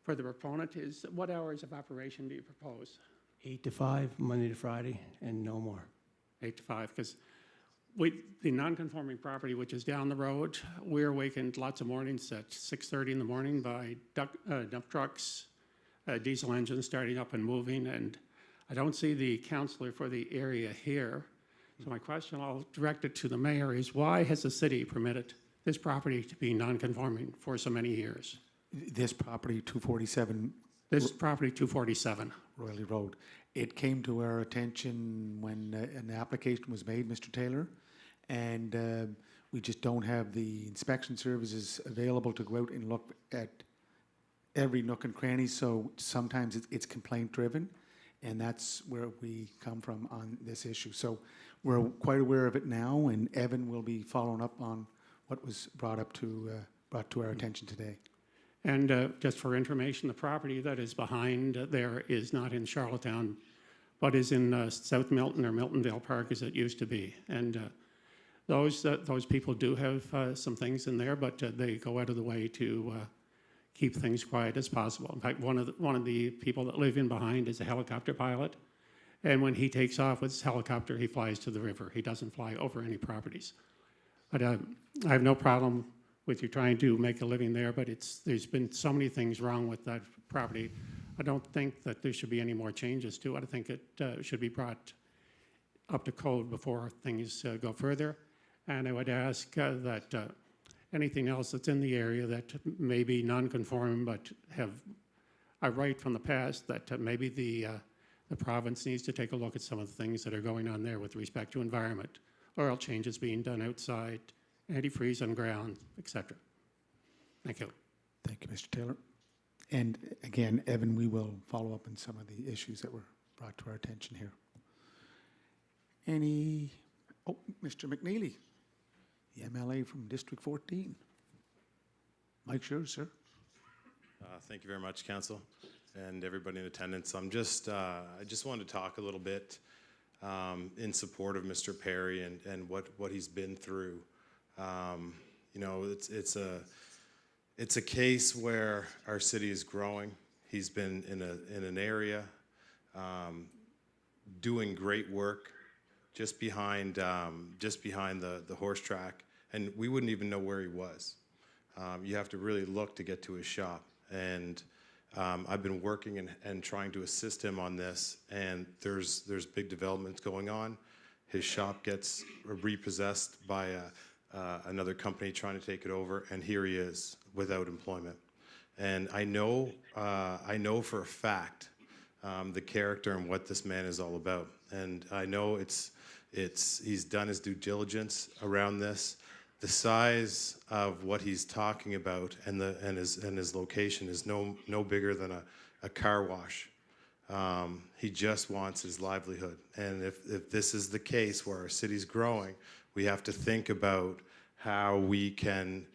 for the proponent is, what hours of operation do you propose? 8 to 5, Monday to Friday, and no more. 8 to 5, because the non-conforming property, which is down the road, we're awakened lots of mornings at 6:30 in the morning by dump trucks, diesel engines starting up and moving, and I don't see the counselor for the area here. So my question, I'll direct it to the mayor, is why has the city permitted this property to be non-conforming for so many years? This property, 247. This property, 247. Royalty Road. It came to our attention when an application was made, Mr. Taylor, and we just don't have the inspection services available to go out and look at every nook and cranny, so sometimes it's complaint-driven, and that's where we come from on this issue. So we're quite aware of it now, and Evan will be following up on what was brought to our attention today. And just for information, the property that is behind there is not in Charlottetown, but is in South Milton or Miltonville Park as it used to be. And those people do have some things in there, but they go out of the way to keep things quiet as possible. In fact, one of the people that live in behind is a helicopter pilot, and when he takes off with his helicopter, he flies to the river. He doesn't fly over any properties. But I have no problem with you trying to make a living there, but there's been so many things wrong with that property. I don't think that there should be any more changes to it. I think it should be brought up to code before things go further. And I would ask that anything else that's in the area that may be non-conforming but have a right from the past, that maybe the the province needs to take a look at some of the things that are going on there with respect to environment, oil changes being done outside, antifreeze on ground, etc. Thank you. Thank you, Mr. Taylor. And again, Evan, we will follow up on some of the issues that were brought to our attention here. Mr. McNeely, the MLA from District 14. Mike's yours, sir. Thank you very much, Council, and everybody in attendance. I just wanted to talk a little bit in support of Mr. Perry and what he's been through. You know, it's a case where our city is growing. He's been in an area doing great work just behind the horse track, and we wouldn't even know where he was. You have to really look to get to his shop, and I've been working and trying to assist him on this, and there's big developments going on. His shop gets repossessed by another company trying to take it over, and here he is without employment. And I know for a fact the character and what this man is all about, and I know he's done his due diligence around this. The size of what he's talking about and his location is no bigger than a car wash. He just wants his livelihood, and if this is the case where our city's growing, we have to think about how we can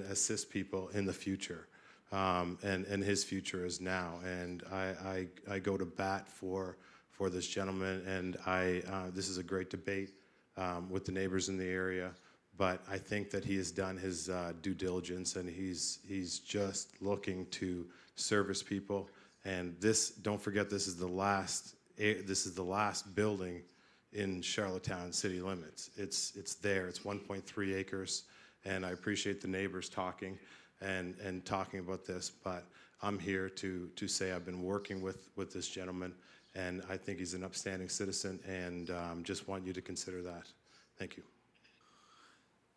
assist people in the future, and his future is now. And I go to bat for this gentleman, and this is a great debate with the neighbors in the area. But I think that he has done his due diligence, and he's just looking to service people. And don't forget, this is the last building in Charlottetown city limits. It's there. It's 1.3 acres, and I appreciate the neighbors talking and talking about this. But I'm here to say I've been working with this gentleman, and I think he's an upstanding citizen, and just want you to consider that. Thank you.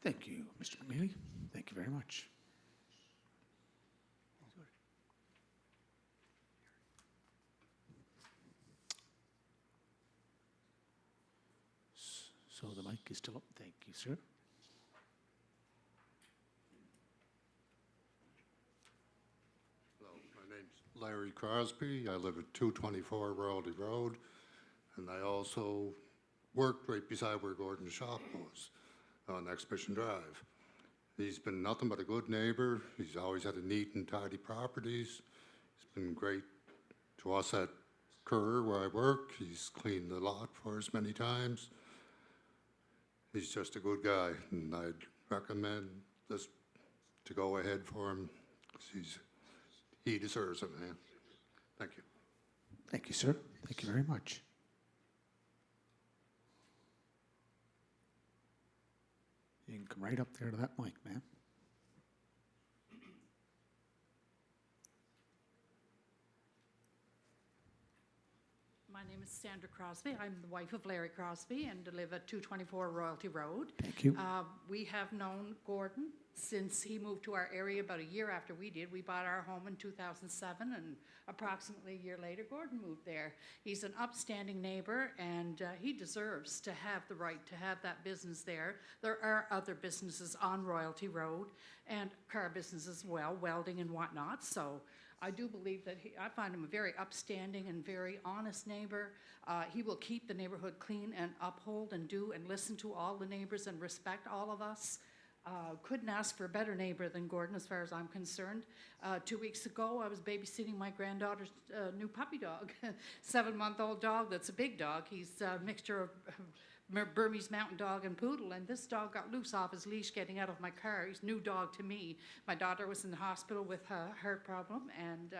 Thank you, Mr. McNeely. Thank you very much. So the mic is still up. Thank you, sir. Hello, my name's Larry Crosby. I live at 224 Royalty Road, and I also worked right beside where Gordon's shop was on Exhibition Drive. He's been nothing but a good neighbor. He's always had a neat and tidy properties. He's been great to us at Kerr, where I work. He's cleaned the lot for us many times. He's just a good guy, and I'd recommend this to go ahead for him, because he deserves it, man. Thank you. Thank you, sir. Thank you very much. You can come right up there to that mic, man. My name is Sandra Crosby. I'm the wife of Larry Crosby and live at 224 Royalty Road. Thank you. We have known Gordon since he moved to our area about a year after we did. We bought our home in 2007, and approximately a year later, Gordon moved there. He's an upstanding neighbor, and he deserves to have the right to have that business there. There are other businesses on Royalty Road and car businesses as well, welding and whatnot. So I do believe that I find him a very upstanding and very honest neighbor. He will keep the neighborhood clean and uphold and do and listen to all the neighbors and respect all of us. Couldn't ask for a better neighbor than Gordon as far as I'm concerned. 2 weeks ago, I was babysitting my granddaughter's new puppy dog, 7-month-old dog that's a big dog. He's a mixture of Burmese mountain dog and poodle, and this dog got loose off his leash getting out of my car. He's a new dog to me. My daughter was in the hospital with a heart problem, and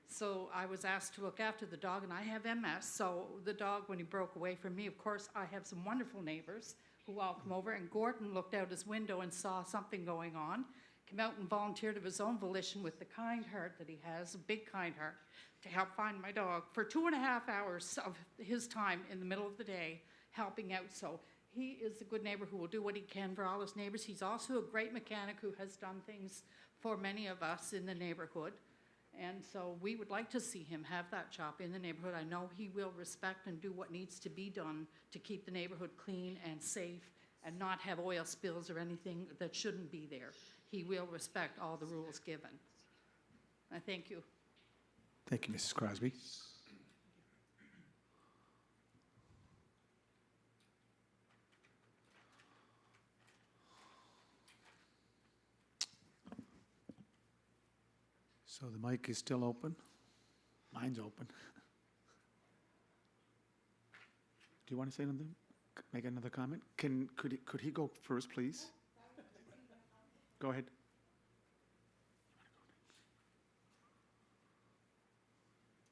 so I was asked to look after the dog, and I have MS. So the dog, when he broke away from me, of course, I have some wonderful neighbors who all come over, and Gordon looked out his window and saw something going on, came out and volunteered of his own volition with the kind heart that he has, a big kind heart, to help find my dog for 2.5 hours of his time in the middle of the day, helping out. So he is a good neighbor who will do what he can for all his neighbors. He's also a great mechanic who has done things for many of us in the neighborhood. And so we would like to see him have that shop in the neighborhood. I know he will respect and do what needs to be done to keep the neighborhood clean and safe and not have oil spills or anything that shouldn't be there. He will respect all the rules given. I thank you. Thank you, Mrs. Crosby. So the mic is still open? Mine's open. Do you want to say anything? Make another comment? Could he go first, please? Go ahead.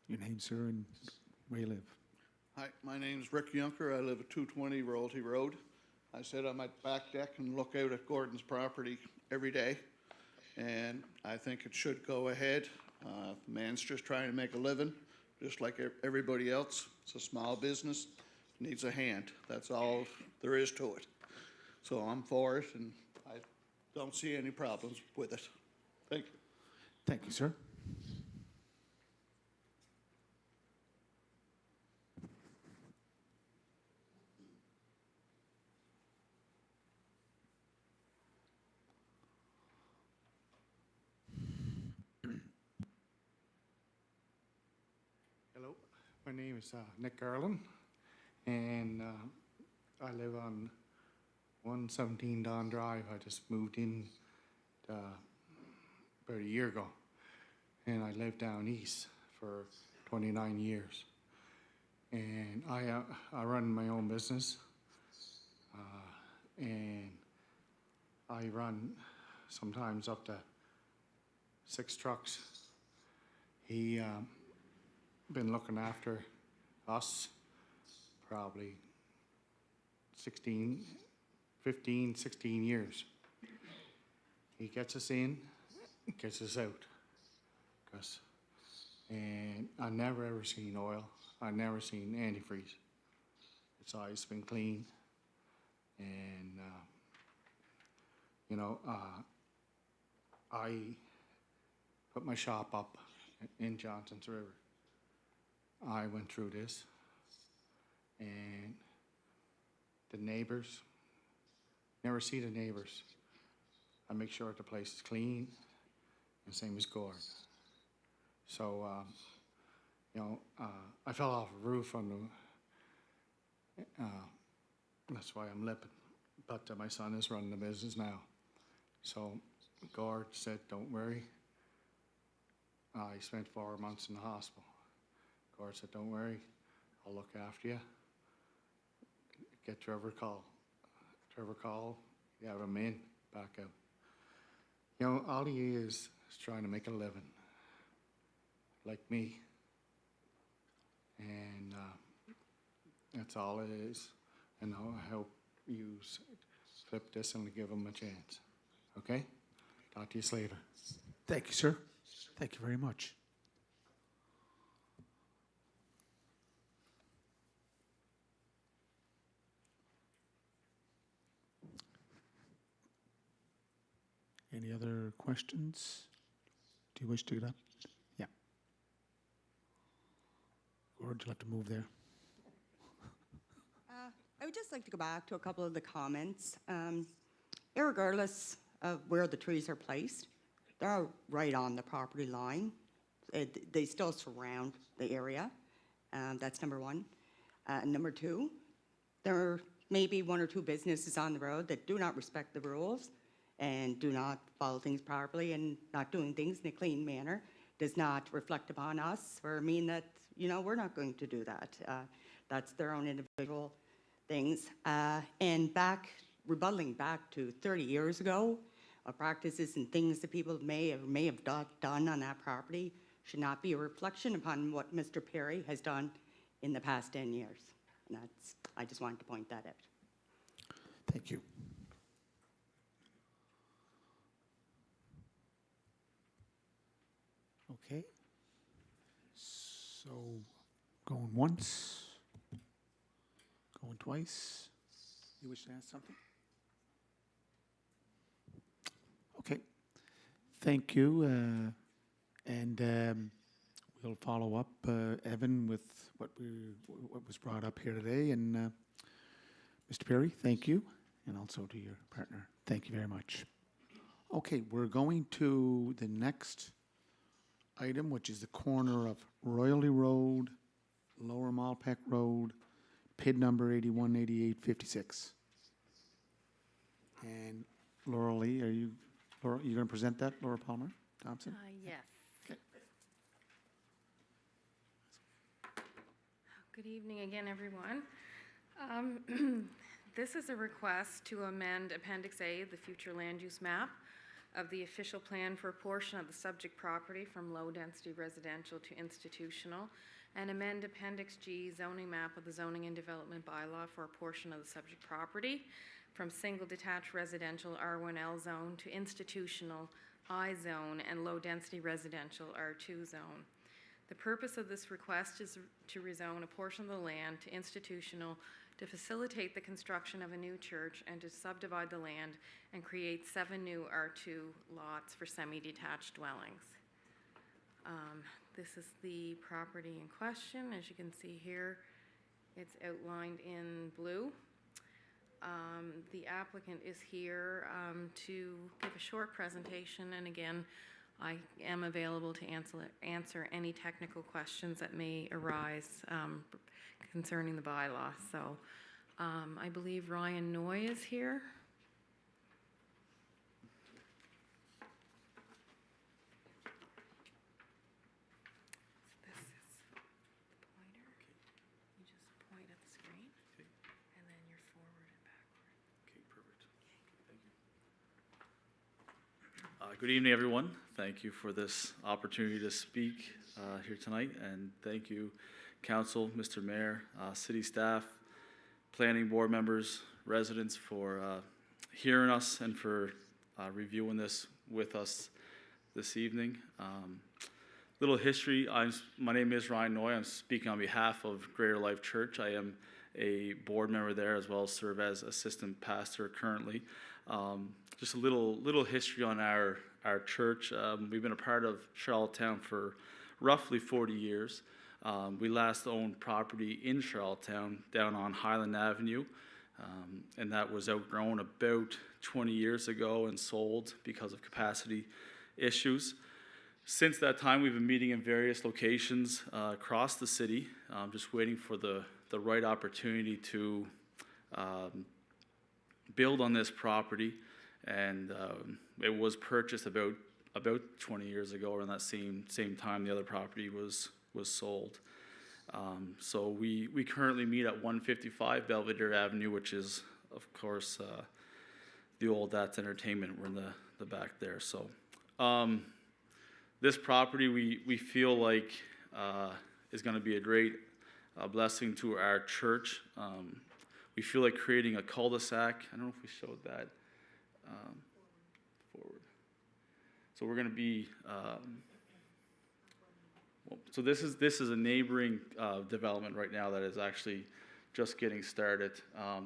Your name, sir, and where you live. Hi, my name's Rick Junker. I live at 220 Royalty Road. I sit on my back deck and look out at Gordon's property every day, and I think it should go ahead. The man's just trying to make a living, just like everybody else. It's a small business, needs a hand. That's all there is to it. So I'm for it, and I don't see any problems with it. Thank you. Thank you, sir. Hello, my name is Nick Garland, and I live on 117 Don Drive. I just moved in about a year ago, and I lived down east for 29 years. And I run my own business, and I run sometimes up to 6 trucks. He been looking after us probably 16 years. He gets us in, gets us out. And I never ever seen oil. I never seen antifreeze. It's always been clean. And, I put my shop up in Johnson's River. I went through this, and the neighbors, never see the neighbors. I make sure the place is clean, and same as Gord. So, I fell off a roof on the, that's why I'm limping. But my son is running the business now. So Gord said, don't worry. I spent 4 months in the hospital. Gord said, don't worry, I'll look after you. Get Trevor a call. Trevor called, you have him in, back out. All he is trying to make a living, like me. And that's all it is. And I hope you flip this and give him a chance. Okay? Talk to you later. Thank you, sir. Thank you very much. Any other questions? Do you wish to get up? Yeah. Or would you like to move there? I would just like to go back to a couple of the comments. Irregardless of where the trees are placed, they're right on the property line. They still surround the area. That's number one. Number two, there may be 1 or 2 businesses on the road that do not respect the rules and do not follow things properly, and not doing things in a clean manner does not reflect upon us or mean that, we're not going to do that. That's their own individual things. And rebuttaling back to 30 years ago, practices and things that people may have done on that property should not be a reflection upon what Mr. Perry has done in the past 10 years. And I just wanted to point that out. Thank you. Okay. So, going once, going twice. You wish to ask something? Okay. Thank you. And we'll follow up, Evan, with what was brought up here today. And Mr. Perry, thank you. And also to your partner, thank you very much. Okay, we're going to the next item, which is the corner of Royalty Road, Lower Malpeck Road, PID number 818856. And Laura Lee, are you going to present that, Laura Palmer Thompson? Yes. Okay. Good evening again, everyone. This is a request to amend Appendix A, the future land use map of the official plan for a portion of the subject property from low-density residential to institutional, and amend Appendix G, zoning map of the zoning and development bylaw for a portion of the subject property from single detached residential R1L zone to institutional I zone and low-density residential R2 zone. The purpose of this request is to rezone a portion of the land to institutional to facilitate the construction of a new church and to subdivide the land and create 7 new R2 lots for semi-detached dwellings. This is the property in question. As you can see here, it's outlined in blue. The applicant is here to give a short presentation, and again, I am available to answer any technical questions that may arise concerning the bylaw. So I believe Ryan Noy is here. This is the pointer. You just point at the screen, and then you're forward and backward. Okay, perfect. Thank you. Good evening, everyone. Thank you for this opportunity to speak here tonight, and thank you, Council, Mr. Mayor, City staff, Planning Board members, residents for hearing us and for reviewing this with us this evening. Little history, my name is Ryan Noy. I'm speaking on behalf of Greater Life Church. I am a board member there as well as serve as assistant pastor currently. Just a little history on our church. We've been a part of Charlottetown for roughly 40 years. We last owned property in Charlottetown down on Highland Avenue, and that was outgrown about 20 years ago and sold because of capacity issues. Since that time, we've been meeting in various locations across the city, just waiting for the right opportunity to build on this property. And it was purchased about 20 years ago, around that same time the other property was sold. So we currently meet at 155 Belvedere Avenue, which is, of course, the old That's Entertainment. We're in the back there. So this property we feel like is going to be a great blessing to our church. We feel like creating a cul-de-sac. I don't know if we showed that forward. So we're going to be. So this is a neighboring development right now that is actually just getting started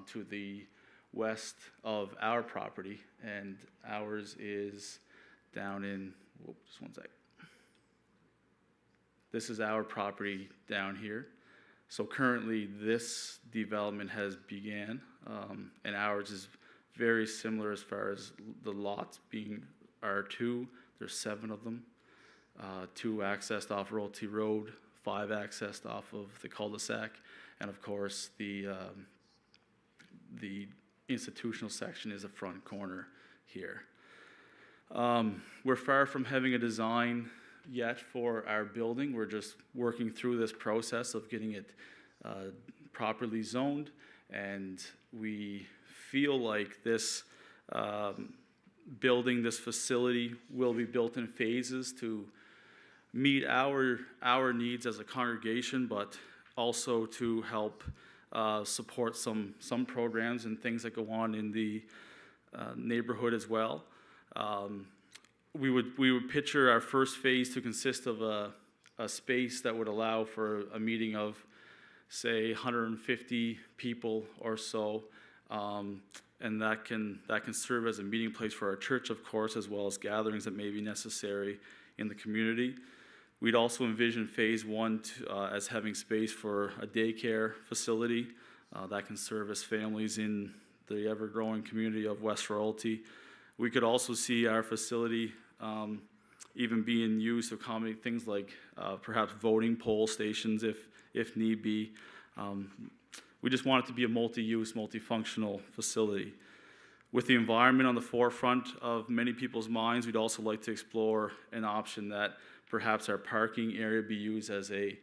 to the west of our property, and ours is down in. Just one sec. This is our property down here. So currently, this development has began, and ours is very similar as far as the lots being R2. There's 7 of them. 2 accessed off Royalty Road, 5 accessed off of the cul-de-sac, and of course the institutional section is a front corner here. We're far from having a design yet for our building. We're just working through this process of getting it properly zoned, and we feel like this building, this facility, will be built in phases to meet our needs as a congregation, but also to help support some programs and things that go on in the neighborhood as well. We would picture our first phase to consist of a space that would allow for a meeting of, say, 150 people or so, and that can serve as a meeting place for our church, of course, as well as gatherings that may be necessary in the community. We'd also envision phase one as having space for a daycare facility that can service families in the ever-growing community of West Royalty. We could also see our facility even being used to accommodate things like perhaps voting poll stations if need be. We just want it to be a multi-use, multifunctional facility. With the environment on the forefront of many people's minds, we'd also like to explore an option that perhaps our parking area be used as a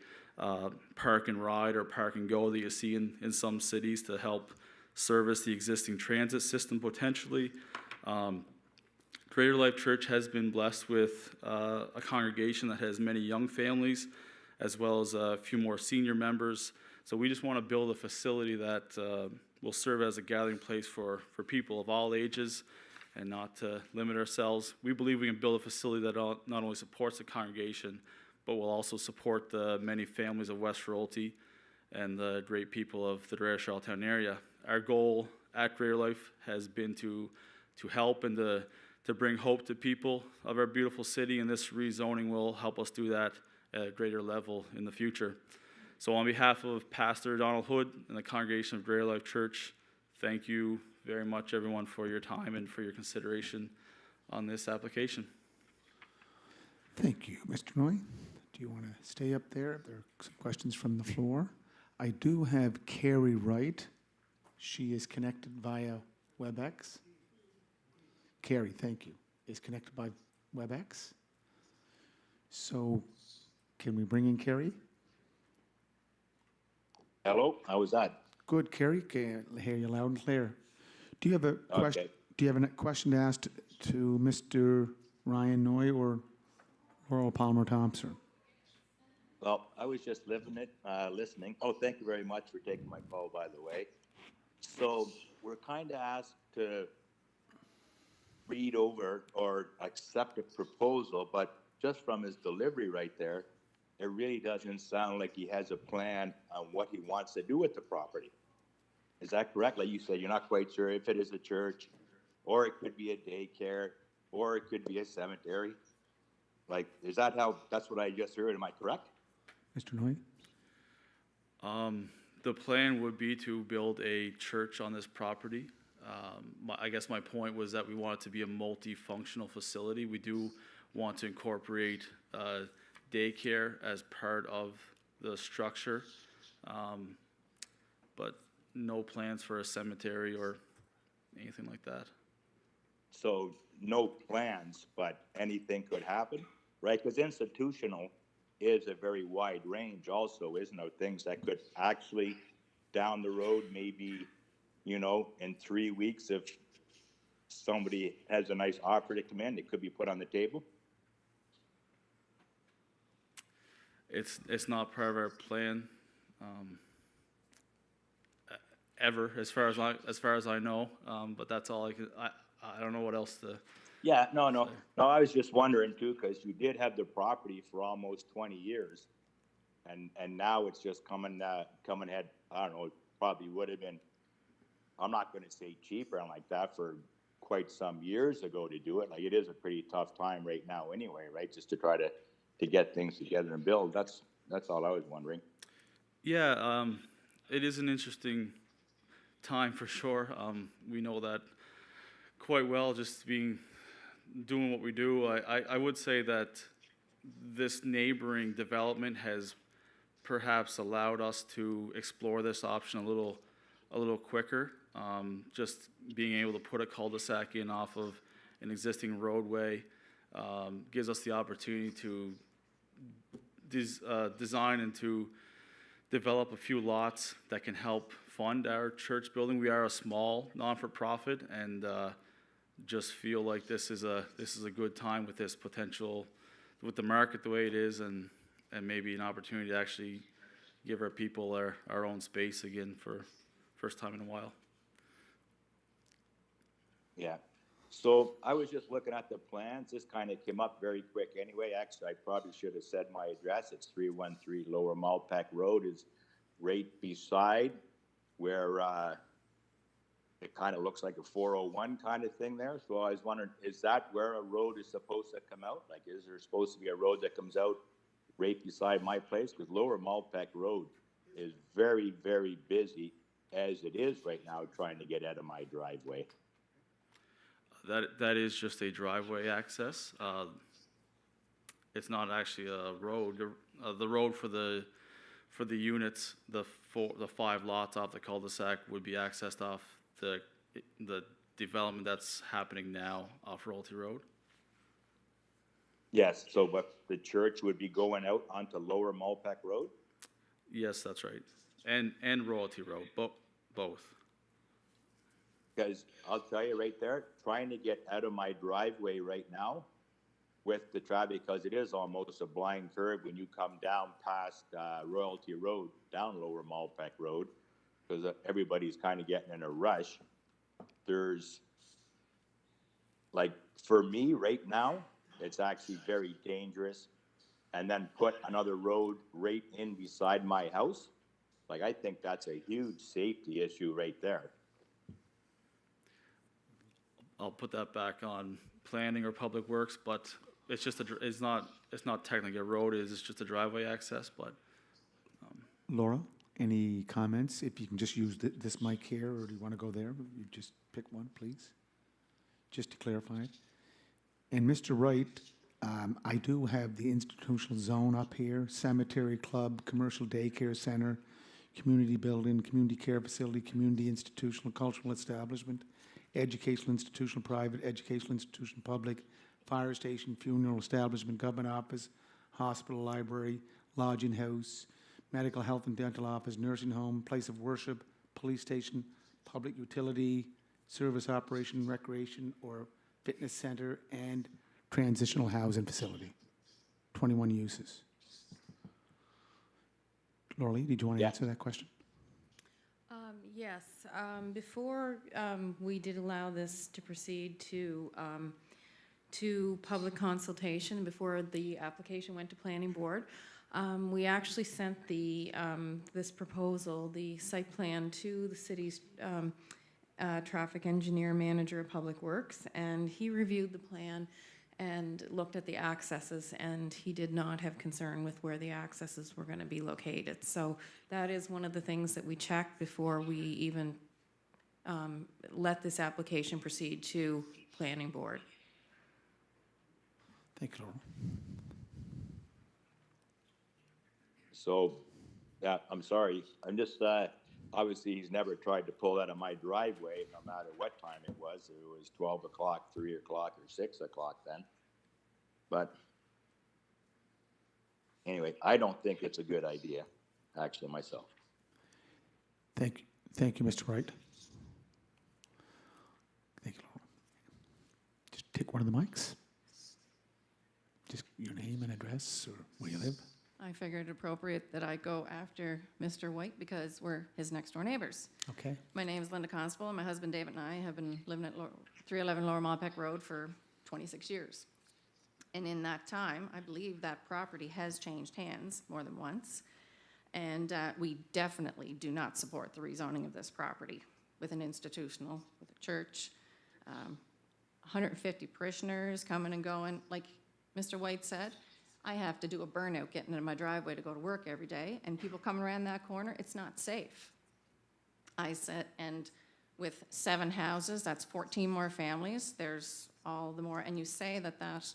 park and ride or park and go that you see in some cities to help service the existing transit system potentially. Greater Life Church has been blessed with a congregation that has many young families as well as a few more senior members. So we just want to build a facility that will serve as a gathering place for people of all ages and not to limit ourselves. We believe we can build a facility that not only supports the congregation, but will also support the many families of West Royalty and the great people of the greater Charlottetown area. Our goal at Greater Life has been to help and to bring hope to people of our beautiful city, and this rezoning will help us do that at a greater level in the future. So on behalf of Pastor Donald Hood and the congregation of Greater Life Church, thank you very much, everyone, for your time and for your consideration on this application. Thank you, Mr. Noy. Do you want to stay up there? There are some questions from the floor. I do have Carrie Wright. She is connected via WebEx. Carrie, thank you, is connected by WebEx. So can we bring in Carrie? Hello, how was that? Good, Carrie, can hear you loud and clear. Do you have a question? Okay. Do you have a question to ask to Mr. Ryan Noy or Laurel Palmer Thompson? Well, I was just listening. Oh, thank you very much for taking my call, by the way. So we're kind of asked to read over or accept a proposal, but just from his delivery right there, it really doesn't sound like he has a plan on what he wants to do with the property. Is that correct? Like you said, you're not quite sure if it is a church, or it could be a daycare, or it could be a cemetery. Like, is that how, that's what I just heard, am I correct? Mr. Noy? The plan would be to build a church on this property. I guess my point was that we want it to be a multifunctional facility. We do want to incorporate daycare as part of the structure, but no plans for a cemetery or anything like that. So no plans, but anything could happen, right? Because institutional is a very wide range also, isn't it? Things that could actually down the road, maybe, you know, in 3 weeks, if somebody has a nice offer to come in, it could be put on the table. It's not part of our plan ever, as far as I know. But that's all I don't know what else to. Yeah, no. I was just wondering too, because you did have the property for almost 20 years, and now it's just coming ahead. I don't know. It probably would have been. I'm not going to say cheaper and like that for quite some years ago to do it. Like it is a pretty tough time right now, anyway, right? Just to try to get things together and build. That's all I was wondering. Yeah, it is an interesting time for sure. We know that quite well, just doing what we do. I would say that this neighboring development has perhaps allowed us to explore this option a little quicker. Just being able to put a cul-de-sac in off of an existing roadway gives us the opportunity to design and to develop a few lots that can help fund our church building. We are a small non-for-profit, and just feel like this is a good time with this potential, with the market the way it is, and maybe an opportunity to actually give our people our own space again for first time in a while. Yeah. So I was just looking at the plans. This kind of came up very quick anyway. Actually, I probably should have said my address. It's 313 Lower Malpack Road, is right beside where it kind of looks like a 401 kind of thing there. So I was wondering, is that where a road is supposed to come out? Like, is there supposed to be a road that comes out right beside my place? Because Lower Malpeque Road is very, very busy as it is right now, trying to get out of my driveway. That is just a driveway access. It's not actually a road. The road for the units, the 5 lots off the cul-de-sac would be accessed off the development that's happening now off Royalty Road. Yes, so but the church would be going out onto Lower Malpeque Road? Yes, that's right. And Royalty Road, both. Because I'll tell you right there, trying to get out of my driveway right now with the traffic, because it is almost a blind curve when you come down past Royalty Road, down Lower Malpeque Road, because everybody's kind of getting in a rush. There's, like, for me right now, it's actually very dangerous. And then put another road right in beside my house. Like, I think that's a huge safety issue right there. I'll put that back on planning or public works, but it's just it's not technically a road. It's just a driveway access. But Laura, any comments? If you can just use this mic here, or do you want to go there? You just pick one, please, just to clarify it. And Mr. Wright, I do have the institutional zone up here: cemetery, club, commercial daycare center, community building, community care facility, community institutional, cultural establishment, educational institution, private, educational institution, public, fire station, funeral establishment, government office, hospital, library, lodging house, medical health and dental office, nursing home, place of worship, police station, public utility, service operation, recreation, or fitness center, and transitional housing facility. 21 uses. Laura Lee, did you want to answer that question? Yes. Before we did allow this to proceed to public consultation, before the application went to planning board, we actually sent this proposal, the site plan, to the city's traffic engineer, manager of public works, and he reviewed the plan and looked at the accesses, and he did not have concern with where the accesses were going to be located. So that is one of the things that we checked before we even let this application proceed to planning board. Thank you, Laura. So, yeah, I'm sorry. I'm just, obviously, he's never tried to pull out of my driveway, no matter what time it was. It was 12 o'clock, 3 o'clock, or 6 o'clock then. But anyway, I don't think it's a good idea, actually, myself. Thank you, Mr. Wright. Thank you, Laura. Just take one of the mics. Just your name and address, or where you live. I figured it appropriate that I go after Mr. White because we're his next door neighbors. Okay. My name is Linda Constable, and my husband David and I have been living at 311 Lower Malpeque Road for 26 years. And in that time, I believe that property has changed hands more than once. And we definitely do not support the rezoning of this property with an institutional, with a church, 150 parishioners coming and going. Like Mr. White said, I have to do a burnout getting into my driveway to go to work every day, and people coming around that corner, it's not safe. I said, and with 7 houses, that's 14 more families. There's all the more, and you say that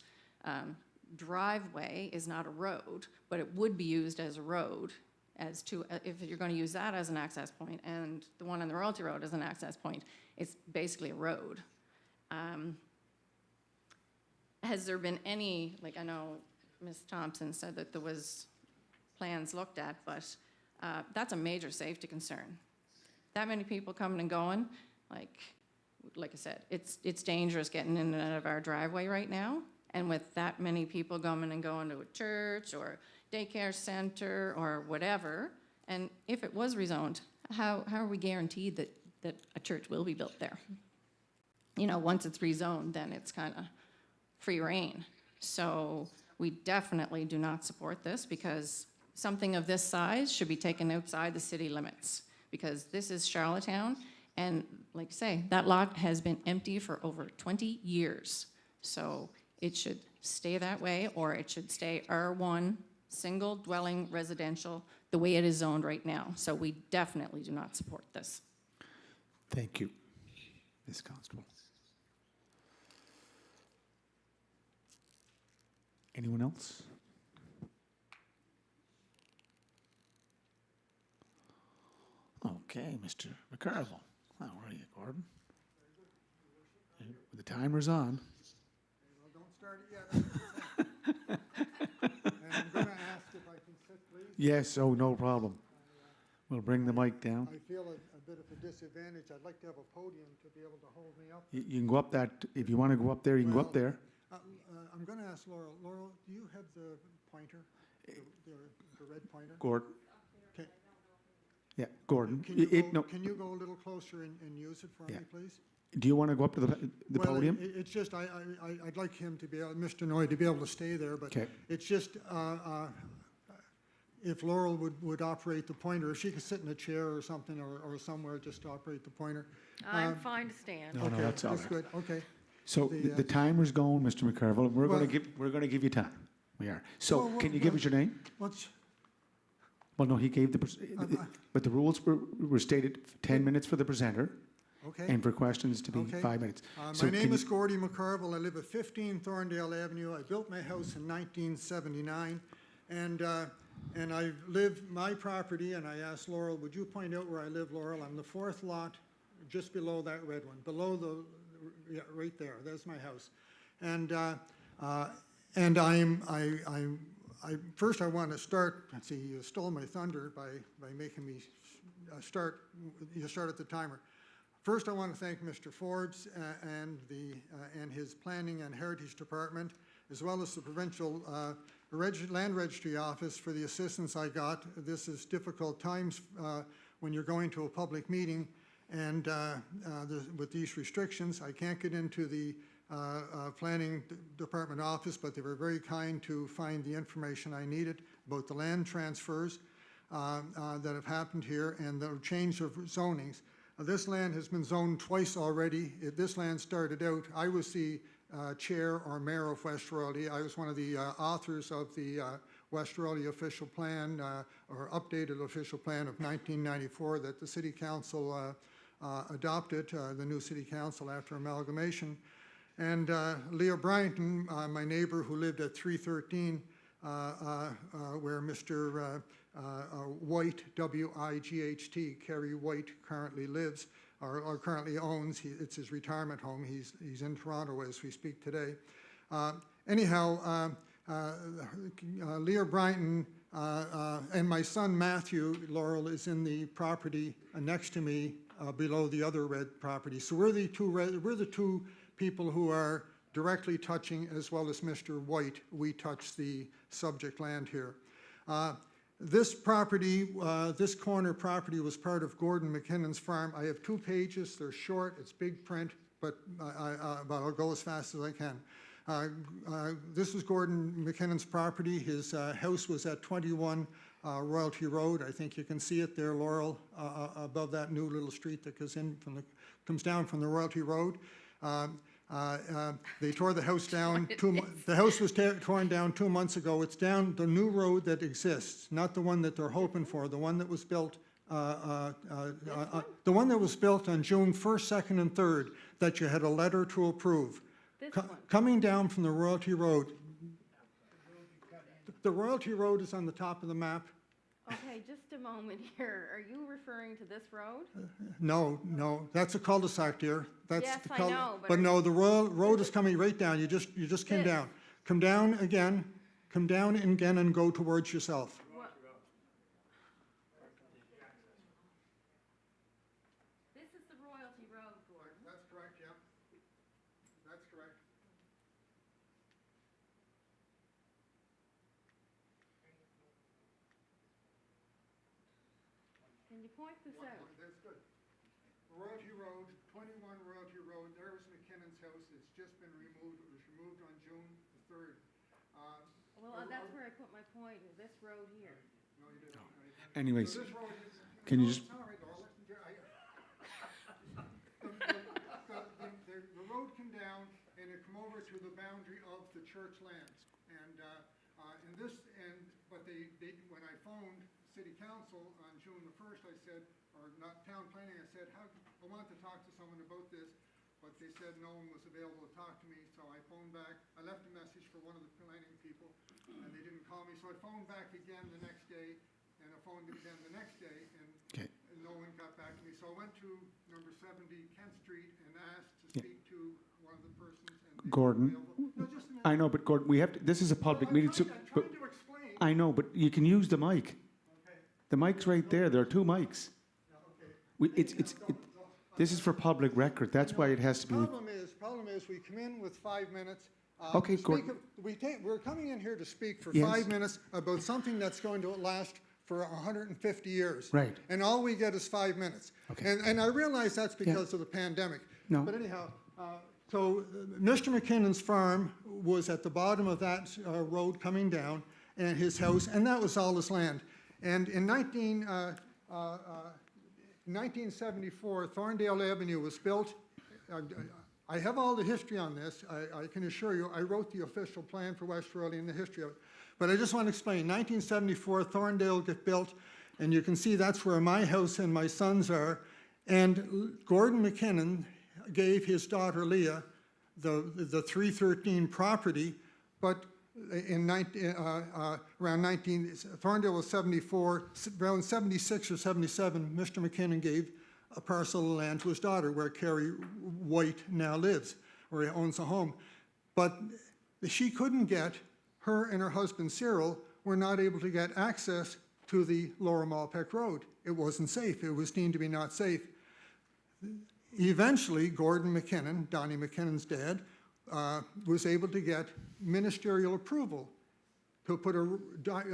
driveway is not a road, but it would be used as a road, as to, if you're going to use that as an access point, and the one on the Royalty Road as an access point, it's basically a road. Has there been any, like I know Ms. Thompson said that there was plans looked at, but that's a major safety concern. That many people coming and going, like I said, it's dangerous getting in and out of our driveway right now. And with that many people coming and going to a church or daycare center or whatever, and if it was rezoned, how are we guaranteed that a church will be built there? You know, once it's rezoned, then it's kind of free reign. So we definitely do not support this, because something of this size should be taken outside the city limits, because this is Charlottetown, And like I say, that lot has been empty for over 20 years. So it should stay that way, or it should stay R1, single dwelling residential, the way it is zoned right now. So we definitely do not support this. Thank you, Ms. Constable. Anyone else? Okay, Mr. McCarville. How are you, Gordon? The timer's on. Well, don't start it yet. And I'm going to ask if I can sit, please. Yes, oh, no problem. We'll bring the mic down. I feel a bit of a disadvantage. I'd like to have a podium to be able to hold me up. You can go up that, if you want to go up there, you can go up there. I'm going to ask Laurel. Laurel, do you have the pointer, the red pointer? Gordon. Can, Yeah, Gordon. can, you It- go, no, can you go a little closer and use it for Yeah. me, please? do you want to go up to the Well, podium? It's just, I'd like him to be, Mr. Noy, to be able to stay there, but Okay. it's just, if Laurel would operate the pointer, if she could sit in a chair or something, or somewhere just to operate the pointer. I'm fine to stand. No, Okay, that's all that's right. good, okay. So the timer's going, Mr. McCarville. We're Well- going to give you time. We are. So Well, can you give us your name? What's, Well, no, he gave but the rules were stated 10 minutes for the presenter okay. and for questions to be Okay. 5 minutes. My So name can is you- Gordy McCarville. I live at 15 Thorndale Avenue. I built my house in 1979, and I live my property, and I asked Laurel, would you point out where I live, Laurel? I'm the fourth lot, just below that red one, below yeah, right there. There's my house. And first I want to start, let's see, you stole my thunder by making me start, you started the timer. First, I want to thank Mr. Forbes and his Planning and Heritage Department, as well as the Provincial Land Registry Office for the assistance I got. This is difficult times when you're going to a public meeting, and with these restrictions, I can't get into the Planning Department office, but they were very kind to find the information I needed about the land transfers that have happened here and the change of zonings. This land has been zoned twice already. This land started out, I was the chair or mayor of West Royalty. I was one of the authors of the West Royalty official plan or updated official plan of 1994 that the city council adopted, the new city council after amalgamation. And Leah Bryant, my neighbor who lived at 313, where Mr. White, W-I-G-H-T, Kerry White currently lives, or currently owns. It's his retirement home. He's in Toronto as we speak today. Anyhow, Leah Bryant and my son Matthew, Laurel, is in the property next to me below the other red property. So we're the two people who are directly touching, as well as Mr. White. We touch the subject land here. This property, this corner property was part of Gordon McKinnon's farm. I have 2 pages. They're short. It's big print, but I'll go as fast as I can. This is Gordon McKinnon's property. His house was at 21 Royalty Road. I think you can see it there, Laurel, above that new little street that comes down from the Royalty Road. They tore the house down. The house was torn down 2 months ago. It's down the new road that exists, not the one that they're hoping for. The one that was built, the one that was built on June 1st, 2nd, and 3rd, that you had a letter to approve. Coming down from the Royalty Road. The Royalty Road is on the top of the map. Okay, just a moment here. Are you referring to this road? No, that's a cul-de-sac, dear. That's Yes, the I know, but But no, the road is coming right down. You just came down. Come down again, and go towards yourself. This is the Royalty Road, Gordon. That's correct, yeah. That's correct. Can you point this out? That's good. Royalty Road, 21 Royalty Road, there was McKinnon's house. It's just been removed. It was removed on June the 3rd. Well, that's where I put my point, is this road here. No, you didn't. Anyways, So this road is, can you just, all right, Laurel, to the boundary of the church lands. And when I phoned City Council on June the 1st, I said, or not town planning, I said, I want to talk to someone about this, but they said no one was available to talk to me, so I phoned back. I left a message for one of the planning people, and they didn't call me, so I phoned back again the next day, and I phoned again the next day, and no one got back to me. So I went to number 70 Kent Street and asked to speak to one of the persons. And Gordon, I know, but Gordon, we have to, this is a public meeting. So, but, I know, but you can use the mic. The mic's right there. There are two mics. This is for public record. That's why it has to be. Problem is, we come in with 5 minutes. Okay, Gordon. We're coming in here to speak for Yes. 5 minutes about something that's going to last for 150 years. Right. And all we get is 5 minutes. Okay. And I realize that's because of the pandemic. No. But anyhow, so Mr. McKinnon's farm was at the bottom of that road coming down, and his house, and that was all his land. And in 1974, Thorndale Avenue was built. I have all the history on this. I can assure you, I wrote the official plan for West Shirley and the history of it. But I just want to explain, 1974, Thorndale got built, and you can see that's where my house and my sons are. And Gordon McKinnon gave his daughter Leah the 313 property, but Thorndale was 74, around 76 or 77, Mr. McKinnon gave a parcel of land to his daughter where Carrie White now lives, where he owns a home. But she couldn't get, her and her husband Cyril were not able to get access to the Lower Malpeck Road. It wasn't safe. It was deemed to be not safe. Eventually, Gordon McKinnon, Donnie McKinnon's dad, was able to get ministerial approval to put a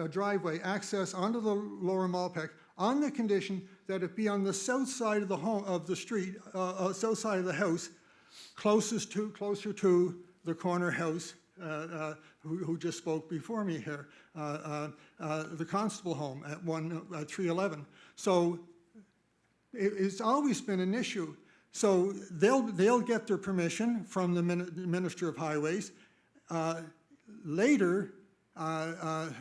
driveway access onto the Lower Malpeck on the condition that it be on the south side of the home of the street, south side of the house, closer to the corner house who just spoke before me here, the constable home at 311. So it's always been an issue. So they'll get their permission from the Minister of Highways. Later,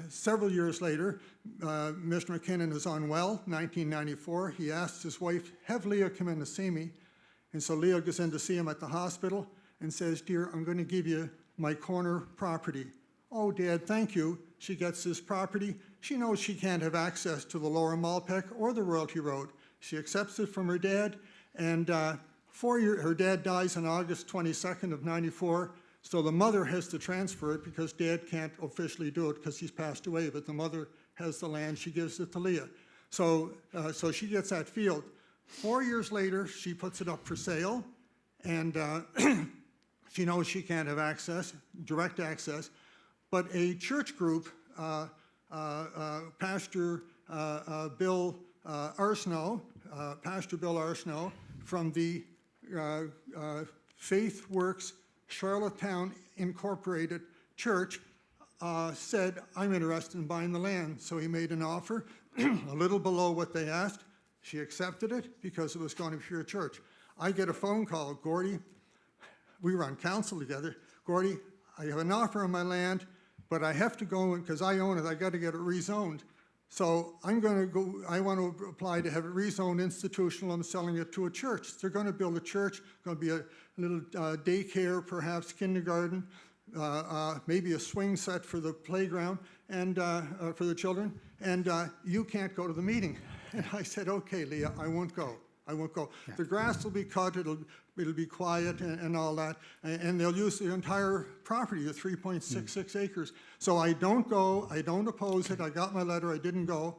several years later, Mr. McKinnon is unwell, 1994. He asks his wife, have Leah come in to see me. And so Leah goes in to see him at the hospital and says, dear, I'm going to give you my corner property. Oh, Dad, thank you. She gets this property. She knows she can't have access to the Lower Malpeck or the Royalty Road. She accepts it from her dad, and her dad dies on August 22nd of 94, so the mother has to transfer it because Dad can't officially do it because he's passed away, but the mother has the land, she gives it to Leah. So she gets that field. 4 years later, she puts it up for sale, and she knows she can't have access, direct access, but a church group, Pastor Bill Arsenault from the Faith Works Charlottetown Incorporated Church said, I'm interested in buying the land. So he made an offer a little below what they asked. She accepted it because it was going to be for a church. I get a phone call, Gordy, we were on council together. Gordy, I have an offer on my land, but I have to go, because I own it, I got to get it rezoned. So I'm going to go, I want to apply to have it rezoned institutional. I'm selling it to a church. They're going to build a church, going to be a little daycare, perhaps kindergarten, maybe a swing set for the playground and for the children. And you can't go to the meeting. And I said, okay, Leah, I won't go. I won't go. Yeah. The grass will be cut, it'll be quiet and all that, and they'll use the entire property, the 3.66 acres. So I don't go, I don't oppose it, I got my letter, I didn't go.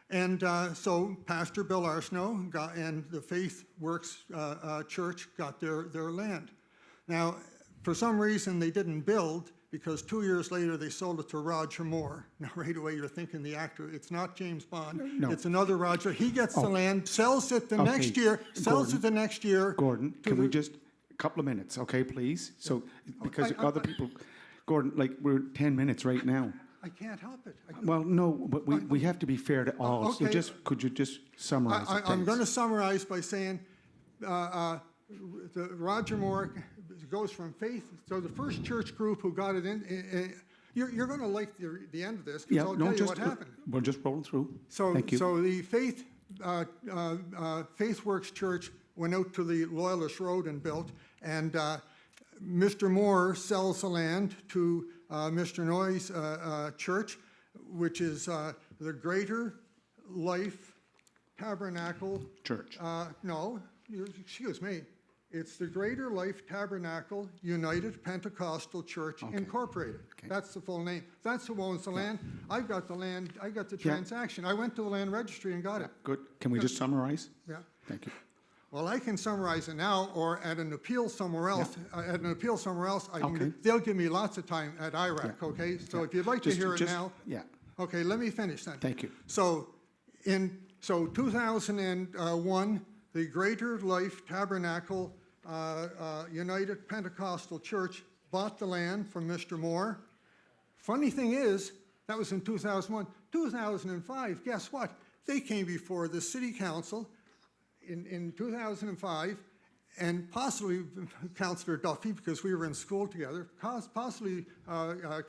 And so Pastor Bill Arsenault and the Faith Works Church got their land. Now, for some reason they didn't build, because 2 years later they sold it to Roger Moore. Now right away you're thinking the actor, it's not James Bond, no. It's another Roger. He gets the land, sells it the next year, Gordon, can we just, a couple of minutes, okay, please? So, because other people, Gordon, like we're 10 minutes right now. I can't help it. Well, no, but we have to be fair to all. Okay. So could you just summarize it, I'm going to summarize by saying Roger Moore it goes from faith, so the first church group who got it in, you're going to like the end of this, because Yeah, I'll no, tell you just, what happened. we're just rolling through. So, Thank you. so the Faith Works Church went out to the Loyalist Road and built, and Mr. Moore sells the land to Mr. Noy's church, which is the Greater Life Tabernacle. Church. No, excuse me. It's the Greater Life Tabernacle United Pentecostal Church Incorporated. That's the full name. That's who owns the land. I've got the land, I got the transaction. I went to the land registry and got it. Good. Can we just summarize? Yeah. Thank you. Well, I can summarize it now, or at an appeal somewhere else. At an appeal somewhere else, Okay. they'll give me lots of time at IRAC, okay? So if you'd like to hear it now. Yeah. Okay, let me finish then. Thank you. So in 2001, the Greater Life Tabernacle United Pentecostal Church bought the land from Mr. Moore. Funny thing is, that was in 2001. 2005, guess what? They came before the city council in 2005, and possibly Councillor Duffy, because we were in school together, possibly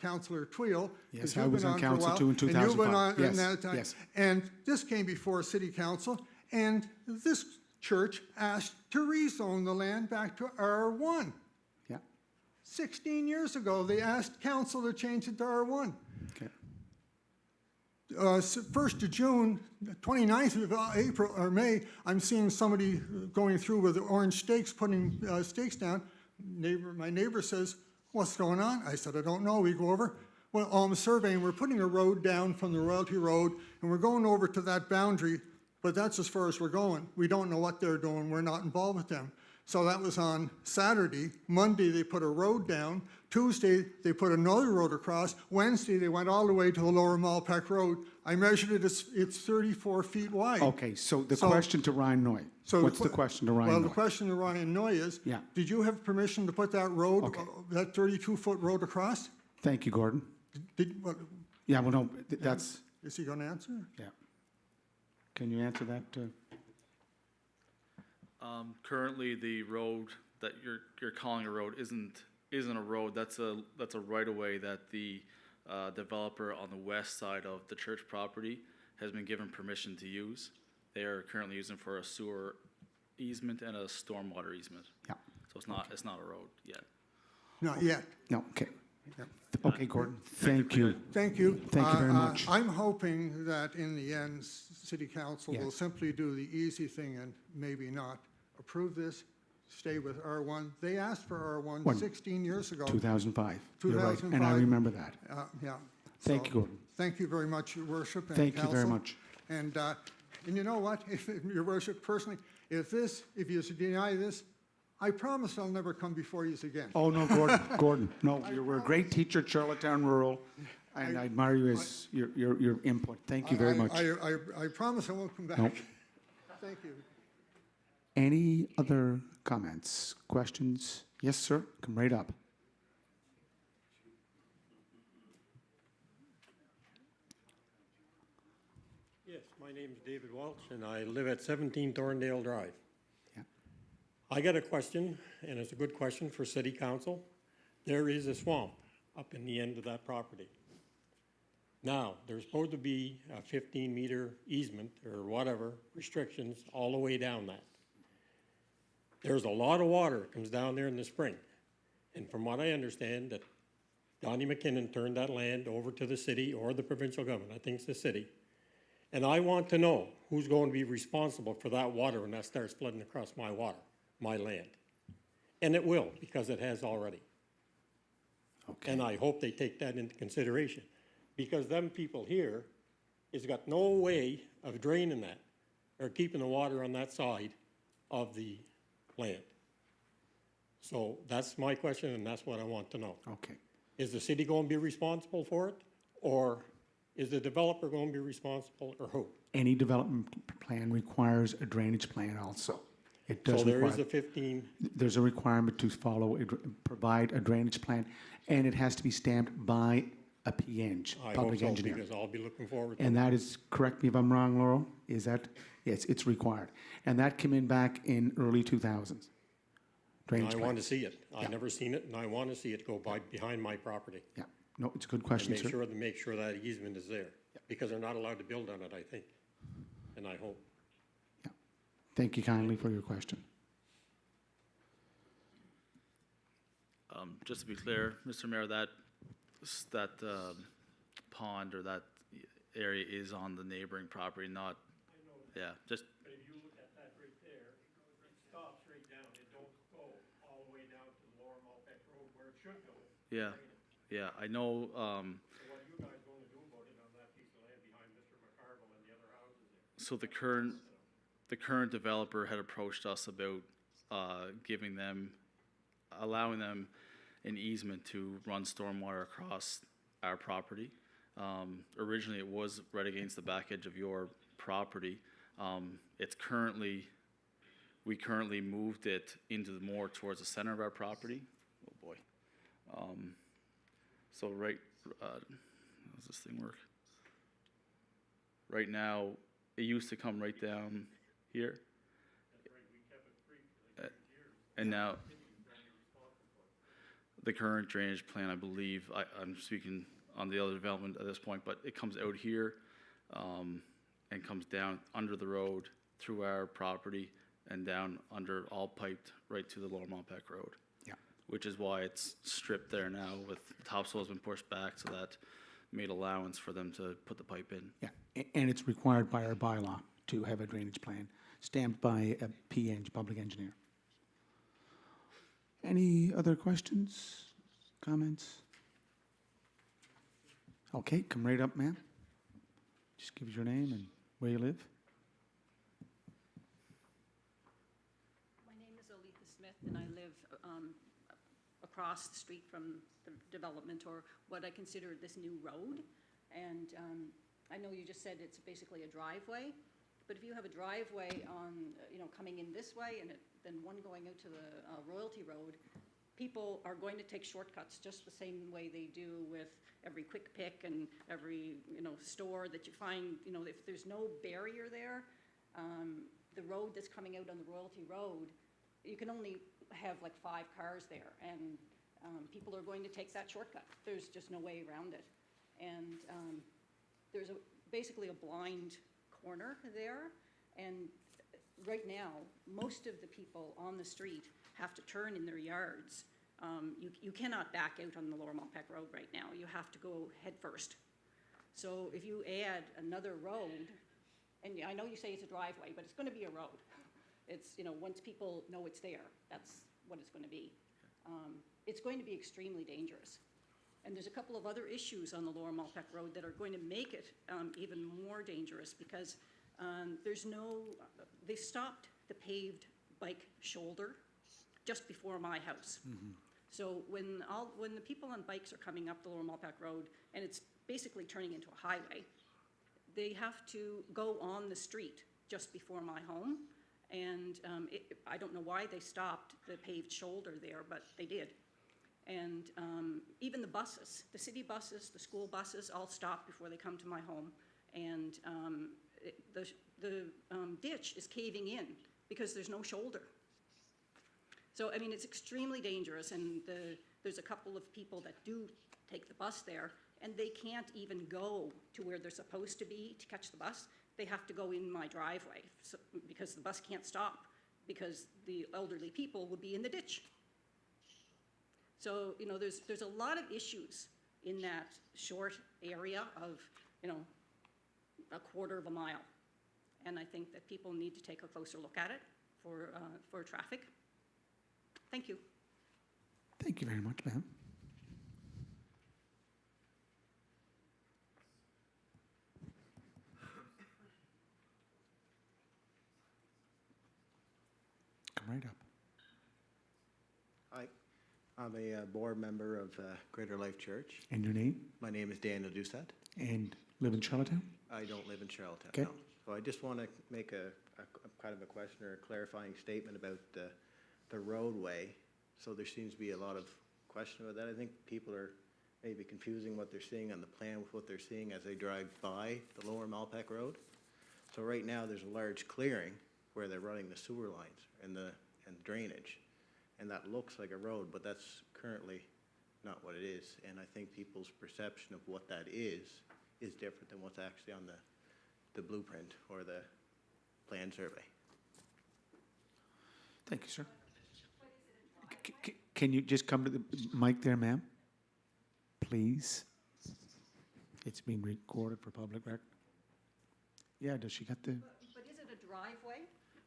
Councillor Tweel. Yes, I was on council too in 2005. And you've been on Yes, in that time. yes. And this came before city council, and this church asked to rezone the land back to R1. Yeah. 16 years ago, they asked council to change it to R1. Okay. 1st of June, 29th of April or May, I'm seeing somebody going through with orange stakes, putting stakes down. My neighbor says, "What's going on?" I said, "I don't know." We go over. Well, I'm surveying. We're putting a road down from the Royalty Road, and we're going over to that boundary, but that's as far as we're going. We don't know what they're doing. We're not involved with them. So that was on Saturday. Monday, they put a road down. Tuesday, they put another road across. Wednesday, they went all the way to the Lower Malpeck Road. I measured it, it's 34 feet wide. Okay, so the question to Ryan Noy. What's the question to Ryan Well, Noy? the question to Ryan Noy is, Yeah. did you have permission to put that road, that 32-foot road across? Thank you, Gordon. Well, Yeah, well, no, that's, is he going to answer? yeah. Can you answer that? Currently, the road that you're calling a road isn't a road. That's a right of way that the developer on the west side of the church property has been given permission to use. They are currently using for a sewer easement and a stormwater easement. Yeah. So it's not a road yet. Not yet. No, okay. Okay, Gordon, thank you. Thank you. Thank you very much. I'm hoping that in the end, City Council Yeah. will simply do the easy thing and maybe not approve this, stay with R1. They asked for R1 When? 16 years ago. 2005. You're right, 2005. and I remember that. Yeah. Thank So, you, Gordon. Thank you very much, Your Worship and Thank you very council. much. And you know what, Your Worship, personally, if you deny this, I promise I'll never come before you again. Oh, no, Gordon, Gordon, no, you were a great teacher at Charlottetown Rural, and I admire you as your input. Thank you very much. I promise I won't come back. Nope. Thank you. Any other comments, questions? Yes, sir, come right up. Yes, my name is David Walsh, and I live at 17 Thorndale Drive. Yeah. I got a question, and it's a good question for City Council. There is a swamp up in the end of that property. Now, there's supposed to be a 15-meter easement or whatever, restrictions all the way down that. There's a lot of water that comes down there in the spring. And from what I understand, that Donnie McKinnon turned that land over to the city or the provincial government, I think it's the city. And I want to know who's going to be responsible for that water when that starts flooding across my water, my land. And it will, because it has already. Okay. And I hope they take that into consideration. Because them people here has got no way of draining that or keeping the water on that side of the land. So that's my question, and that's what I want to know. Okay. Is the city going to be responsible for it, or is the developer going to be responsible, or who? Any development plan requires a drainage plan also. It does So there require. is a 15, There's a requirement to provide a drainage plan, and it has to be stamped by a PNG, I hope public so, engineer. because I'll be looking forward to And it. that is, correct me if I'm wrong, Laurel, is that, yes, it's required. And that came in back in early 2000s. drainage I plan. want to see it. I've Yeah. never seen it, and I want to see it go by, behind my property. Yeah, no, it's a good And question, make sir. sure, make sure that easement is there, because they're not allowed to build on it, I think, and I hope. Thank you kindly for your question. Just to be clear, Mr. Mayor, that pond or that area is on the neighboring property, not, yeah, just, But if you look at that right there, it stops right down. It don't go all the way down to the Lower Malpeque Road where it should go. yeah, yeah, I know, So what are you guys going to do about it on that piece of land behind Mr. McCarville and the other houses there? so the current developer had approached us about allowing them an easement to run stormwater across our property. Originally, it was right against the back edge of your property. We currently moved it into more towards the center of our property. Oh, boy. So how does this thing work? Right now, it used to come right down here. And now, the current drainage plan, I believe, I'm speaking on the other development at this point, but it comes out here and comes down under the road through our property and down under, all piped right to the Lower Malpeque Road. Yeah. Which is why it's stripped there now with topsoil's been pushed back, so that made allowance for them to put the pipe in. Yeah, and it's required by our bylaw to have a drainage plan stamped by a public engineer. Any other questions, comments? Okay, come right up, ma'am. Just give us your name and where you live. My name is Oletha Smith, and I live across the street from the development, or what I consider this new road. And I know you just said it's basically a driveway, but if you have a driveway on, coming in this way and then one going out to the Royalty Road, people are going to take shortcuts just the same way they do with every Quick Pick and every, store that you find, if there's no barrier there, the road that's coming out on the Royalty Road, you can only have like 5 cars there, and people are going to take that shortcut. There's just no way around it. And there's basically a blind corner there, and right now, most of the people on the street have to turn in their yards. You cannot back out on the Lower Malpeque Road right now. You have to go head first. So if you add another road, and I know you say it's a driveway, but it's going to be a road. It's, once people know it's there, that's what it's going to be. It's going to be extremely dangerous. And there's a couple of other issues on the Lower Malpeque Road that are going to make it even more dangerous, because they stopped the paved bike shoulder just before my house. Mm-hmm. So when the people on bikes are coming up the Lower Malpeque Road, and it's basically turning into a highway, they have to go on the street just before my home. And I don't know why they stopped the paved shoulder there, but they did. And even the buses, the city buses, the school buses, all stop before they come to my home. And the ditch is caving in because there's no shoulder. So, I mean, it's extremely dangerous, and there's a couple of people that do take the bus there, and they can't even go to where they're supposed to be to catch the bus. They have to go in my driveway because the bus can't stop, because the elderly people will be in the ditch. So, there's a lot of issues in that short area of, a quarter of a mile. And I think that people need to take a closer look at it for traffic. Thank you. Thank you very much, ma'am. Come right up. Hi, I'm a board member of Greater Life Church. And your name? My name is Daniel Doucette. And live in Charlottetown? I don't live in Charlottetown. Okay. No. So I just want to make a kind of a question or a clarifying statement about the roadway. So there seems to be a lot of question about that. I think people are maybe confusing what they're seeing on the plan with what they're seeing as they drive by the Lower Malpeque Road. So right now, there's a large clearing where they're running the sewer lines and the drainage. and that looks like a road, but that's currently not what it is. And I think people's perception of what that is different than what's actually on the blueprint or the plan survey. Thank you, sir. Can you just come to the mic there, ma'am? Please. It's being recorded for public record. Yeah, does she got the? But is it a driveway?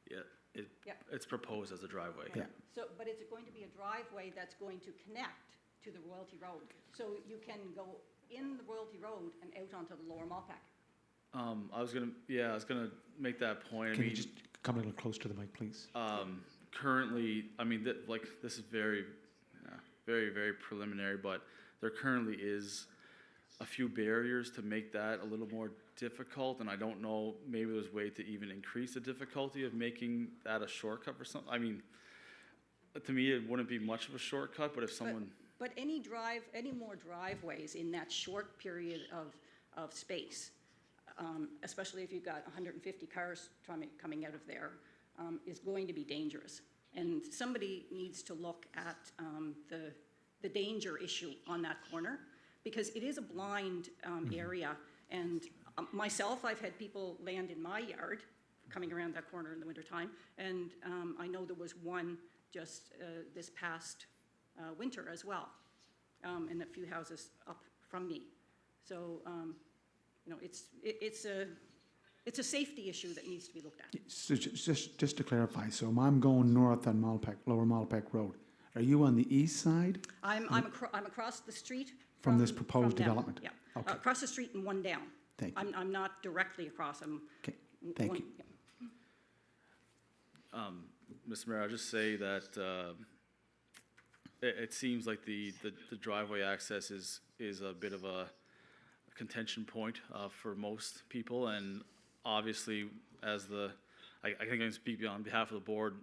Yeah, Yep. it's proposed as a driveway. Yeah. So, but is it going to be a driveway that's going to connect to the Royalty Road? So you can go in the Royalty Road and out onto the Lower Malpac? I was gonna make that point. Can you just come a little close to the mic, please? Currently, I mean, this is very, very preliminary, but there currently is a few barriers to make that a little more difficult, and I don't know, maybe there's a way to even increase the difficulty of making that a shortcut for something. I mean, to me, it wouldn't be much of a shortcut, but if someone... But any more driveways in that short period of space, especially if you've got 150 cars coming out of there, is going to be dangerous. And somebody needs to look at the danger issue on that corner, because it is a blind area. And myself, I've had people land in my yard coming around that corner in the wintertime, and I know there was one just this past winter as well, and a few houses up from me. So, you know, it's a safety issue that needs to be looked at. So just to clarify, so I'm going north on Malpac, Lower Malpac Road. Are you on the east side? I'm across the street From this proposed them. development? Yeah, Okay. across the street and one down. Thank you. I'm not directly across. I'm Okay, thank one, you. yeah. Mr. Mayor, I'll just say that it seems like the driveway access is a bit of a contention point for most people, and obviously, I think I can speak on behalf of the board,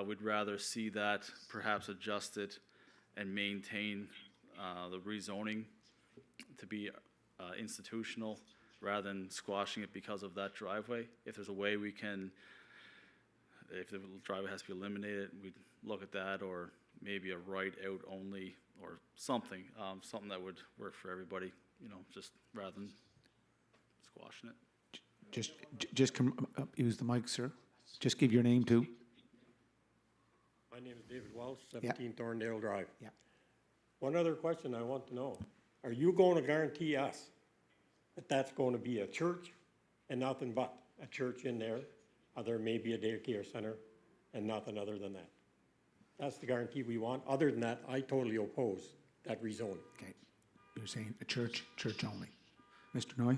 we'd rather see that perhaps adjusted and maintain the rezoning to be institutional rather than squashing it because of that driveway. If there's a way we can, if the driveway has to be eliminated, we'd look at that, or maybe a right out only or something, something that would work for everybody, you know, just rather than squashing it. Just come up, use the mic, sir. Just give your name too. My name is David Wells, Yeah. 17 Thorndale Drive. Yeah. One other question I want to know. Are you going to guarantee us that that's going to be a church and nothing but a church in there? There may be a daycare center and nothing other than that. That's the guarantee we want. Other than that, I totally oppose that rezoning. Okay. You're saying a church only. Mr. Noy?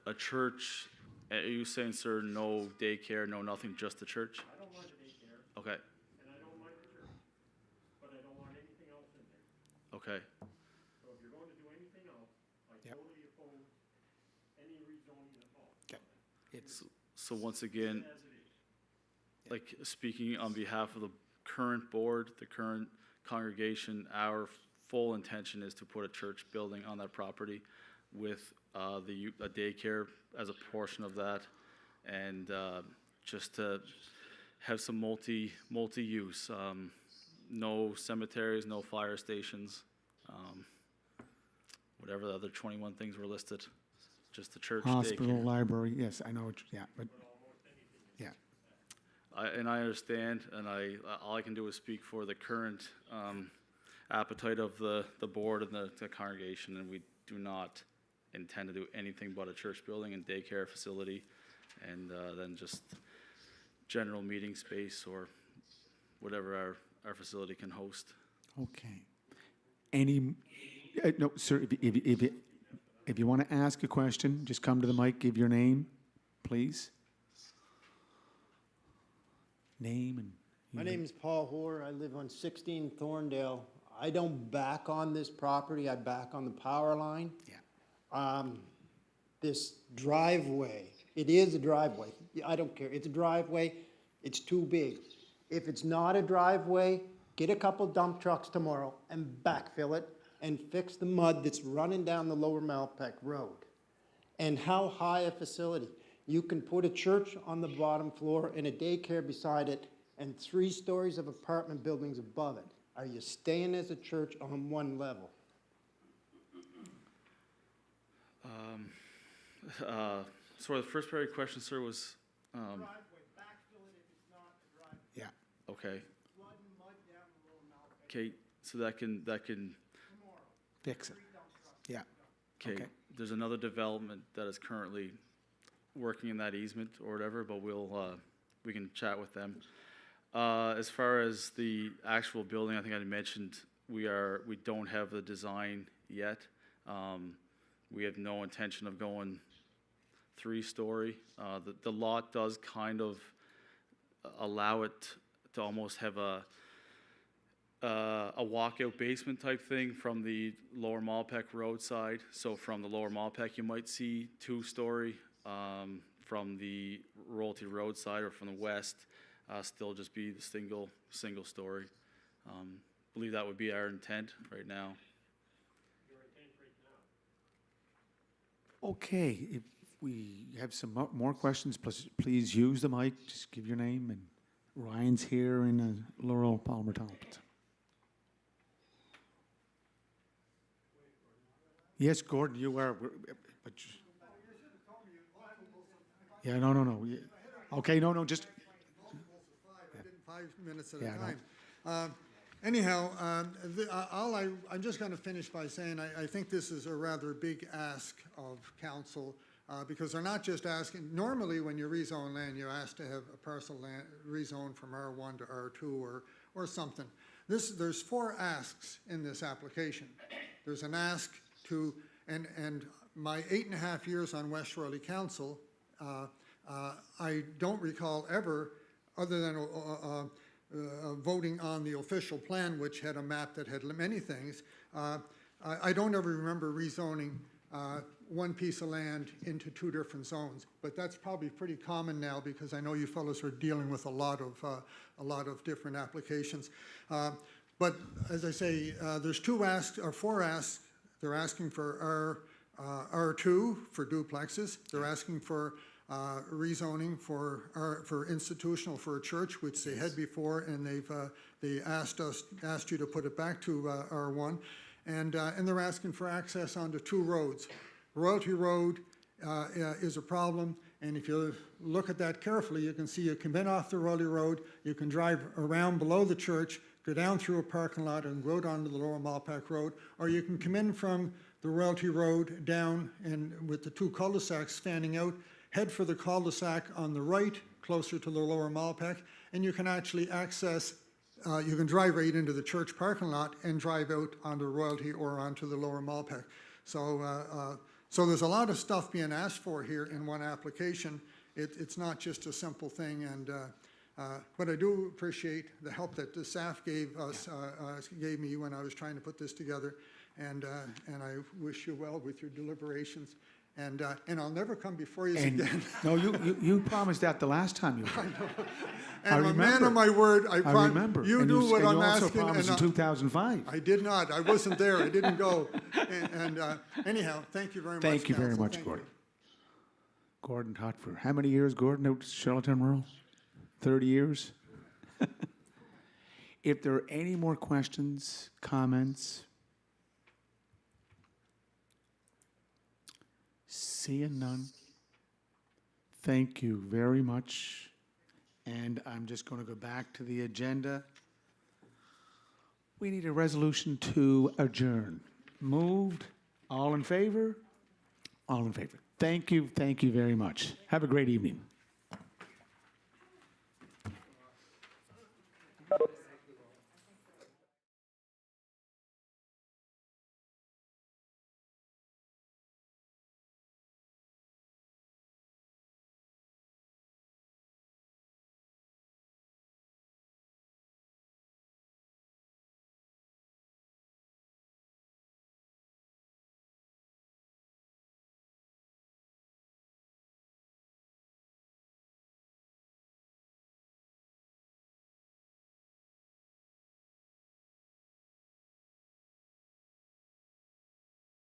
A church, are you saying, sir, no daycare, no nothing, just the church? I don't want a daycare, Okay, and I don't mind the church, but I don't want anything else in there. okay. So if you're going to do anything else, I Yep. totally oppose any rezoning at all. So once again, As it is. like speaking on behalf of the current board, the current congregation, our full intention is to put a church building on that property with a daycare as a portion of that, and just to have some multi-use. No cemeteries, no fire stations, whatever the other 21 things were listed, just the church, Hospital, daycare. library, yes, I know, yeah, but, yeah. I understand, and all I can do is speak for the current appetite of the board and the congregation, and we do not intend to do anything but a church building and daycare facility, and then just general meeting space or whatever our facility can host. Okay. No, sir, if you want to ask a question, just come to the mic, give your name, please. Name and... My name is Paul Hoare. I live on 16 Thorndale. I don't back on this property. I back on the power line. Yeah. This driveway, it is a driveway. I don't care. It's a driveway. It's too big. If it's not a driveway, get a couple dump trucks tomorrow and backfill it and fix the mud that's running down the Lower Malpac Road. And how high a facility? You can put a church on the bottom floor and a daycare beside it and 3 stories of apartment buildings above it. Are you staying as a church on one level? So the first part of your question, sir, was, Driveway, backfill it if it's not a driveway. Yeah. okay, Flood and mud down the Lower Malpec. okay, so that can, Tomorrow, Fix it. 3 dump trucks. Yeah. okay. Okay. There's another development that is currently working in that easement or whatever, but we can chat with them. As far as the actual building, I think I mentioned, we don't have the design yet. We have no intention of going 3-story. The lot does kind of allow it to almost have a walkout basement type thing from the Lower Malpec roadside. So from the Lower Malpec, you might see 2-story. From the Royalty Road side or from the west, still just be the single story. Believe that would be our intent right now. Okay, if we have some more questions, please use the mic. Just give your name, and Ryan's here in Laurel Palmer Tompkins. Yes, Gordon, you are. But yeah, no. Okay, no, just. I did 5 minutes at Yeah, a time. Anyhow, I'm just going to finish by saying I think this is a rather big ask of council because they're not just asking. Normally, when you rezone land, you're asked to have a parcel land rezoned from R1 to R2 or something. There's 4 asks in this application. There's an ask to, and my 8.5 years on West Royalty Council, I don't recall ever, other than voting on the official plan, which had a map that had many things, I don't ever remember rezoning one piece of land into 2 different zones. But that's probably pretty common now because I know you fellows are dealing with a lot of different applications. But as I say, there's 2 asks or 4 asks. They're asking for R2 for duplexes. They're asking for rezoning for institutional for a church, which they had before, and they asked you to put it back to R1, and they're asking for access onto 2 roads. Royalty Road is a problem, and if you look at that carefully, you can see you come in off the Royalty Road, you can drive around below the church, go down through a parking lot and go down to the Lower Malpec Road, or you can come in from the Royalty Road down and with the 2 cul-de-sacs fanning out, head for the cul-de-sac on the right, closer to the Lower Malpec, and you can actually access, you can drive right into the church parking lot and drive out onto Royalty or onto the Lower Malpec. So there's a lot of stuff being asked for here in one application. It's not just a simple thing, and but I do appreciate the help that the staff gave me when I was trying to put this together, and I wish you well with your deliberations. And I'll never come before you again. No, you promised that the last time you were. I know. And I'm a man of my word. I remember. You do what I'm asking. You also promised in 2005. I did not. I wasn't there. I didn't go. And anyhow, thank you very much. Thank you very Council. much, Thank Gordon. you. Gordon Hotford. How many years, Gordon, out Charlottetown Rural? 30 years? If there are any more questions, comments, seeing none, thank you very much. And I'm just going to go back to the agenda. We need a resolution to adjourn. Moved. All in favor? All in favor. Thank you very much. Have a great evening.